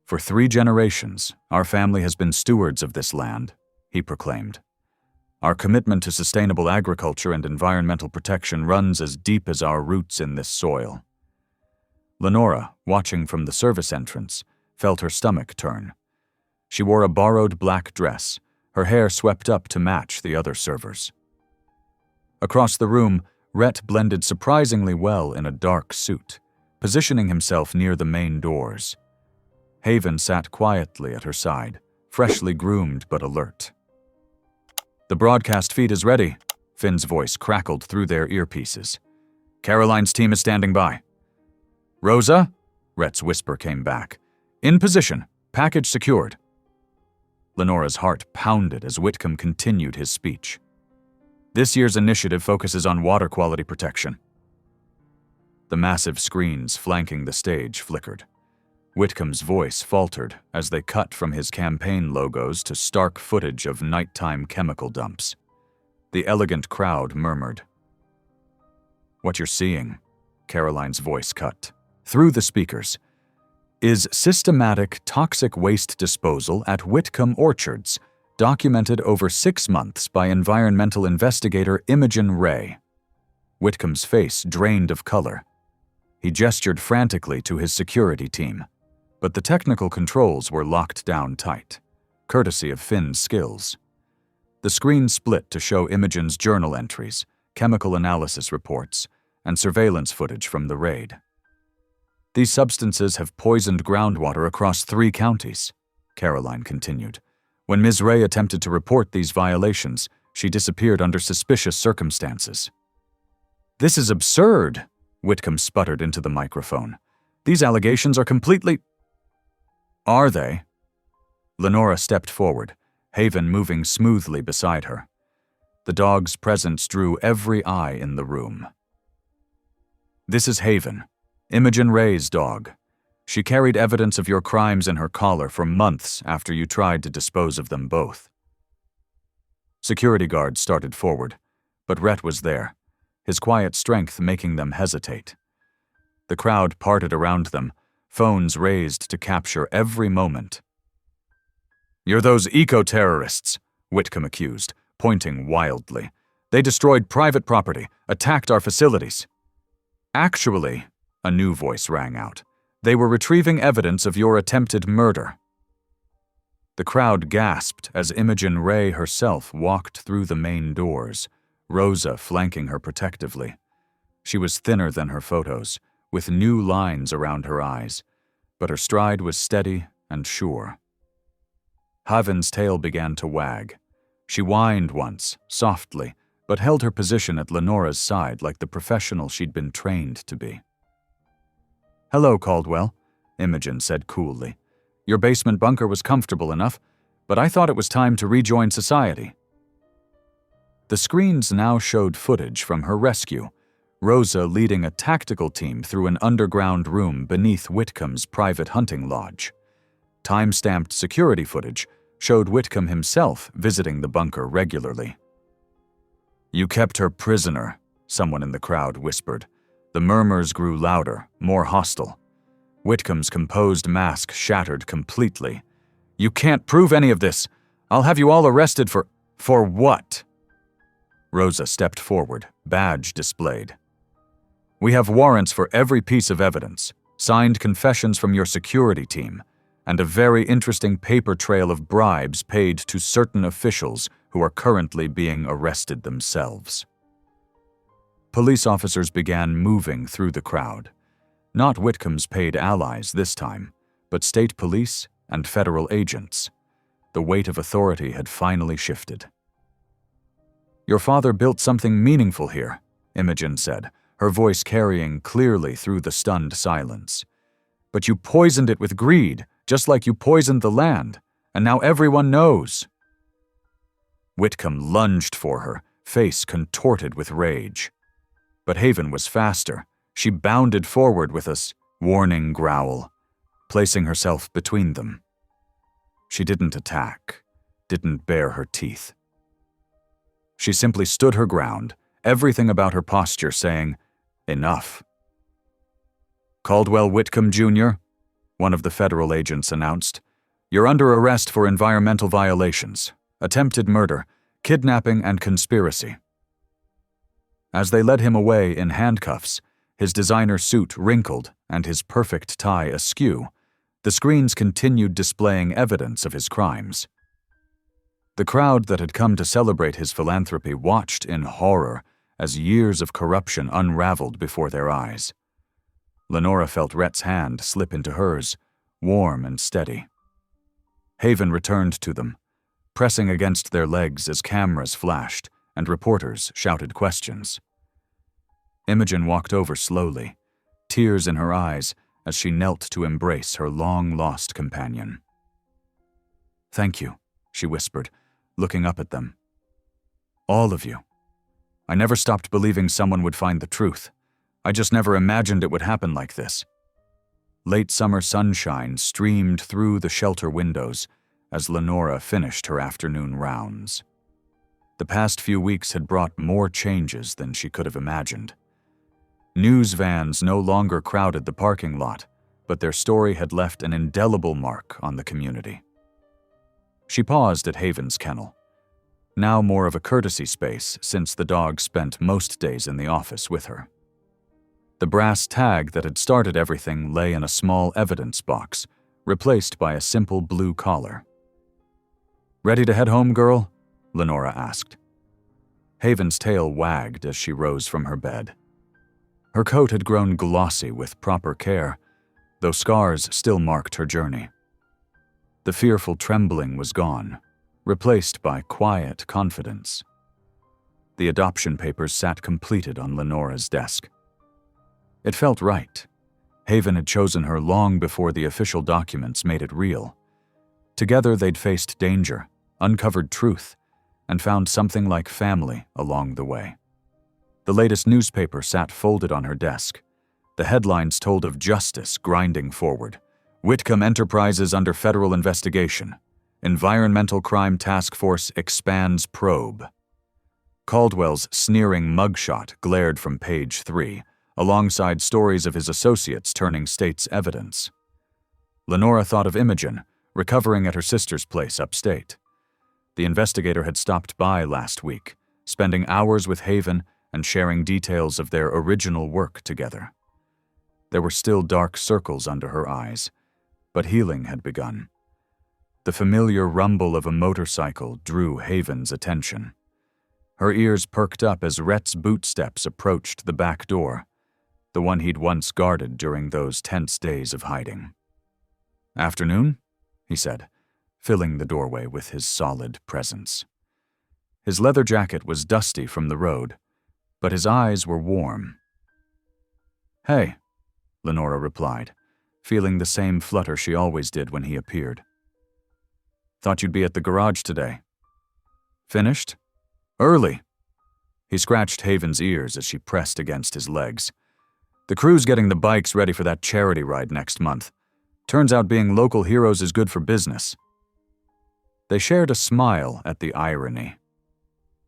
"For 3 generations, our family has been stewards of this land," he proclaimed. "Our commitment to sustainable agriculture and environmental protection runs as deep as our roots in this soil." Lenora, watching from the service entrance, felt her stomach turn. She wore a borrowed black dress, her hair swept up to match the other servers. Across the room, Rhett blended surprisingly well in a dark suit, positioning himself near the main doors. Haven sat quietly at her side, freshly groomed but alert. "The broadcast feed is ready," Finn's voice crackled through their earpieces. "Caroline's team is standing by." "Rosa?" Rhett's whisper came back. "In position. Package secured." Lenora's heart pounded as Whitcomb continued his speech. "This year's initiative focuses on water quality protection." The massive screens flanking the stage flickered. Whitcomb's voice faltered as they cut from his campaign logos to stark footage of nighttime chemical dumps. The elegant crowd murmured. "What you're seeing," Caroline's voice cut through the speakers, "is systematic toxic waste disposal at Whitcomb Orchards, documented over 6 months by environmental investigator Imogen Ray." Whitcomb's face drained of color. He gestured frantically to his security team, but the technical controls were locked down tight, courtesy of Finn's skills. The screen split to show Imogen's journal entries, chemical analysis reports, and surveillance footage from the raid. "These substances have poisoned groundwater across 3 counties," Caroline continued. "When Ms. Ray attempted to report these violations, she disappeared under suspicious circumstances." "This is absurd," Whitcomb sputtered into the microphone. "These allegations are completely—" "Are they?" Lenora stepped forward, Haven moving smoothly beside her. The dog's presence drew every eye in the room. "This is Haven, Imogen Ray's dog. She carried evidence of your crimes in her collar for months after you tried to dispose of them both." Security guards started forward, but Rhett was there, his quiet strength making them hesitate. The crowd parted around them, phones raised to capture every moment. "You're those eco-terrorists," Whitcomb accused, pointing wildly. "They destroyed private property, attacked our facilities." "Actually," a new voice rang out, "they were retrieving evidence of your attempted murder." The crowd gasped as Imogen Ray herself walked through the main doors, Rosa flanking her protectively. She was thinner than her photos, with new lines around her eyes, but her stride was steady and sure. Haven's tail began to wag. She whined once, softly, but held her position at Lenora's side like the professional she'd been trained to be. "Hello, Caldwell," Imogen said coolly. "Your basement bunker was comfortable enough, but I thought it was time to rejoin society." The screens now showed footage from her rescue, Rosa leading a tactical team through an underground room beneath Whitcomb's private hunting lodge. Time-stamped security footage showed Whitcomb himself visiting the bunker regularly. "You kept her prisoner," someone in the crowd whispered. The murmurs grew louder, more hostile. Whitcomb's composed mask shattered completely. "You can't prove any of this. I'll have you all arrested for..." "For what?" Rosa stepped forward, badge displayed. "We have warrants for every piece of evidence, signed confessions from your security team, and a very interesting paper trail of bribes paid to certain officials who are currently being arrested themselves." Police officers began moving through the crowd. Not Whitcomb's paid allies this time, but state police and federal agents. The weight of authority had finally shifted. "Your father built something meaningful here," Imogen said, her voice carrying clearly through the stunned silence. "But you poisoned it with greed, just like you poisoned the land, and now everyone knows." Whitcomb lunged for her, face contorted with rage. But Haven was faster. She bounded forward with a warning growl, placing herself between them. She didn't attack, didn't bare her teeth. She simply stood her ground, everything about her posture saying, "Enough." "Caldwell Whitcomb, Jr., one of the federal agents announced, "You're under arrest for environmental violations, attempted murder, kidnapping, and conspiracy." As they led him away in handcuffs, his designer suit wrinkled and his perfect tie askew, the screens continued displaying evidence of his crimes. The crowd that had come to celebrate his philanthropy watched in horror as years of corruption unraveled before their eyes. Lenora felt Rhett's hand slip into hers, warm and steady. Haven returned to them, pressing against their legs as cameras flashed and reporters shouted questions. Imogen walked over slowly, tears in her eyes as she knelt to embrace her long-lost companion. "Thank you," she whispered, looking up at them. "All of you. I never stopped believing someone would find the truth. I just never imagined it would happen like this." Late summer sunshine streamed through the shelter windows as Lenora finished her afternoon rounds. The past few weeks had brought more changes than she could have imagined. News vans no longer crowded the parking lot, but their story had left an indelible mark on the community. She paused at Haven's kennel, now more of a courtesy space since the dog spent most days in the office with her. The brass tag that had started everything lay in a small evidence box, replaced by a simple blue collar. "Ready to head home, girl?" Lenora asked. Haven's tail wagged as she rose from her bed. Her coat had grown glossy with proper care, though scars still marked her journey. The fearful trembling was gone, replaced by quiet confidence. The adoption papers sat completed on Lenora's desk. It felt right. Haven had chosen her long before the official documents made it real. Together they'd faced danger, uncovered truth, and found something like family along the way. The latest newspaper sat folded on her desk. The headlines told of justice grinding forward. Whitcomb Enterprises under federal investigation. Environmental Crime Task Force expands probe. Caldwell's sneering mugshot glared from page 3, alongside stories of his associates turning state's evidence. Lenora thought of Imogen, recovering at her sister's place upstate. The investigator had stopped by last week, spending hours with Haven and sharing details of their original work together. There were still dark circles under her eyes, but healing had begun. The familiar rumble of a motorcycle drew Haven's attention. Her ears perked up as Rhett's bootsteps approached the back door, the one he'd once guarded during those tense days of hiding. "Afternoon," he said, filling the doorway with his solid presence. His leather jacket was dusty from the road, but his eyes were warm. "Hey," Lenora replied, feeling the same flutter she always did when he appeared. "Thought you'd be at the garage today." "Finished?" "Early." He scratched Haven's ears as she pressed against his legs. "The crew's getting the bikes ready for that charity ride next month. Turns out being local heroes is good for business." They shared a smile at the irony.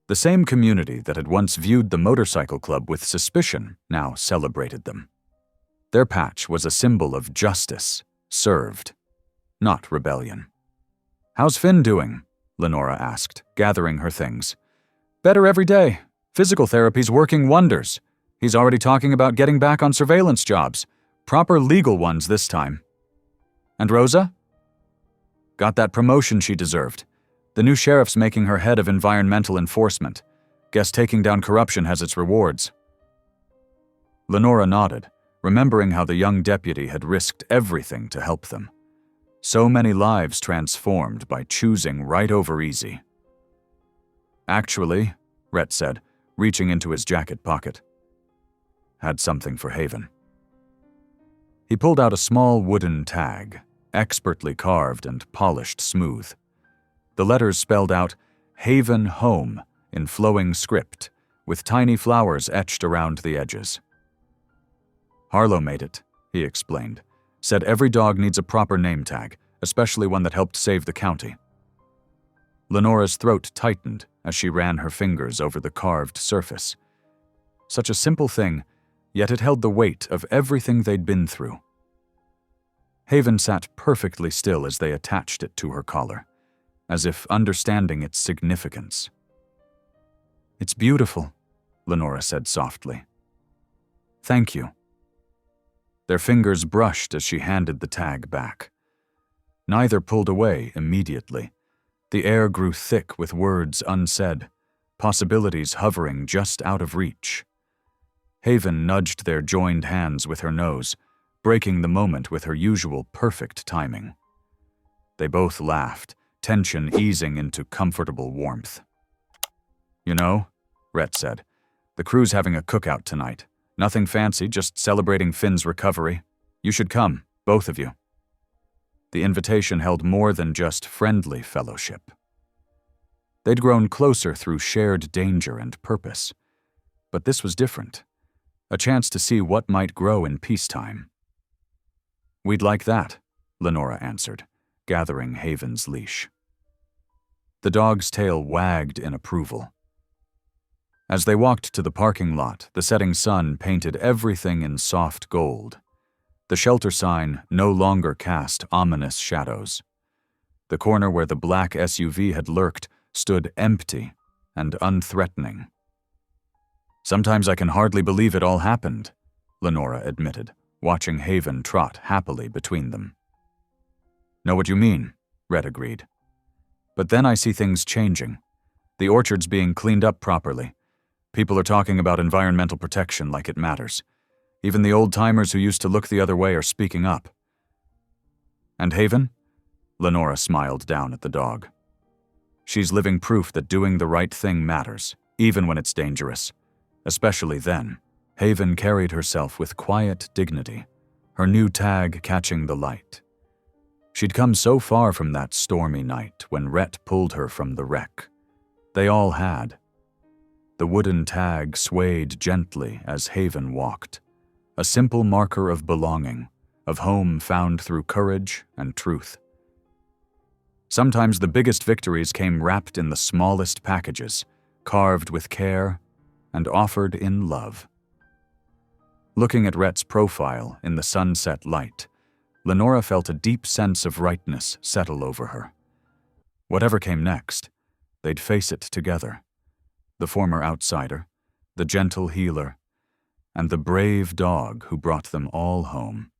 The same community that had once viewed the motorcycle club with suspicion now celebrated them. Their patch was a symbol of justice, served, not rebellion. "How's Finn doing?" Lenora asked, gathering her things. "Better every day. Physical therapy's working wonders. He's already talking about getting back on surveillance jobs. Proper legal ones this time." "And Rosa?" "Got that promotion she deserved. The new sheriff's making her head of environmental enforcement. Guess taking down corruption has its rewards." Lenora nodded, remembering how the young deputy had risked everything to help them. So many lives transformed by choosing right over easy. "Actually," Rhett said, reaching into his jacket pocket. "Had something for Haven." He pulled out a small wooden tag, expertly carved and polished smooth. The letters spelled out "Haven Home" in flowing script, with tiny flowers etched around the edges. "Harlow made it," he explained. "Said every dog needs a proper name tag, especially one that helped save the county." Lenora's throat tightened as she ran her fingers over the carved surface. Such a simple thing, yet it held the weight of everything they'd been through. Haven sat perfectly still as they attached it to her collar, as if understanding its significance. "It's beautiful," Lenora said softly. "Thank you." Their fingers brushed as she handed the tag back. Neither pulled away immediately. The air grew thick with words unsaid, possibilities hovering just out of reach. Haven nudged their joined hands with her nose, breaking the moment with her usual perfect timing. They both laughed, tension easing into comfortable warmth. "You know," Rhett said, "the crew's having a cookout tonight. Nothing fancy, just celebrating Finn's recovery. You should come, both of you." The invitation held more than just friendly fellowship. They'd grown closer through shared danger and purpose. But this was different. A chance to see what might grow in peacetime. "We'd like that," Lenora answered, gathering Haven's leash. The dog's tail wagged in approval. As they walked to the parking lot, the setting sun painted everything in soft gold. The shelter sign no longer cast ominous shadows. The corner where the black SUV had lurked stood empty and unthreatening. "Sometimes I can hardly believe it all happened," Lenora admitted, watching Haven trot happily between them. "Know what you mean," Rhett agreed. "But then I see things changing. The orchard's being cleaned up properly. People are talking about environmental protection like it matters. Even the old-timers who used to look the other way are speaking up." "And Haven?" Lenora smiled down at the dog. "She's living proof that doing the right thing matters, even when it's dangerous. Especially then." Haven carried herself with quiet dignity, her new tag catching the light. She'd come so far from that stormy night when Rhett pulled her from the wreck. They all had. The wooden tag swayed gently as Haven walked, a simple marker of belonging, of home found through courage and truth. Sometimes the biggest victories came wrapped in the smallest packages, carved with care and offered in love. Looking at Rhett's profile in the sunset light, Lenora felt a deep sense of rightness settle over her. Whatever came next, they'd face it together. The former outsider, the gentle healer, and the brave dog who brought them all home.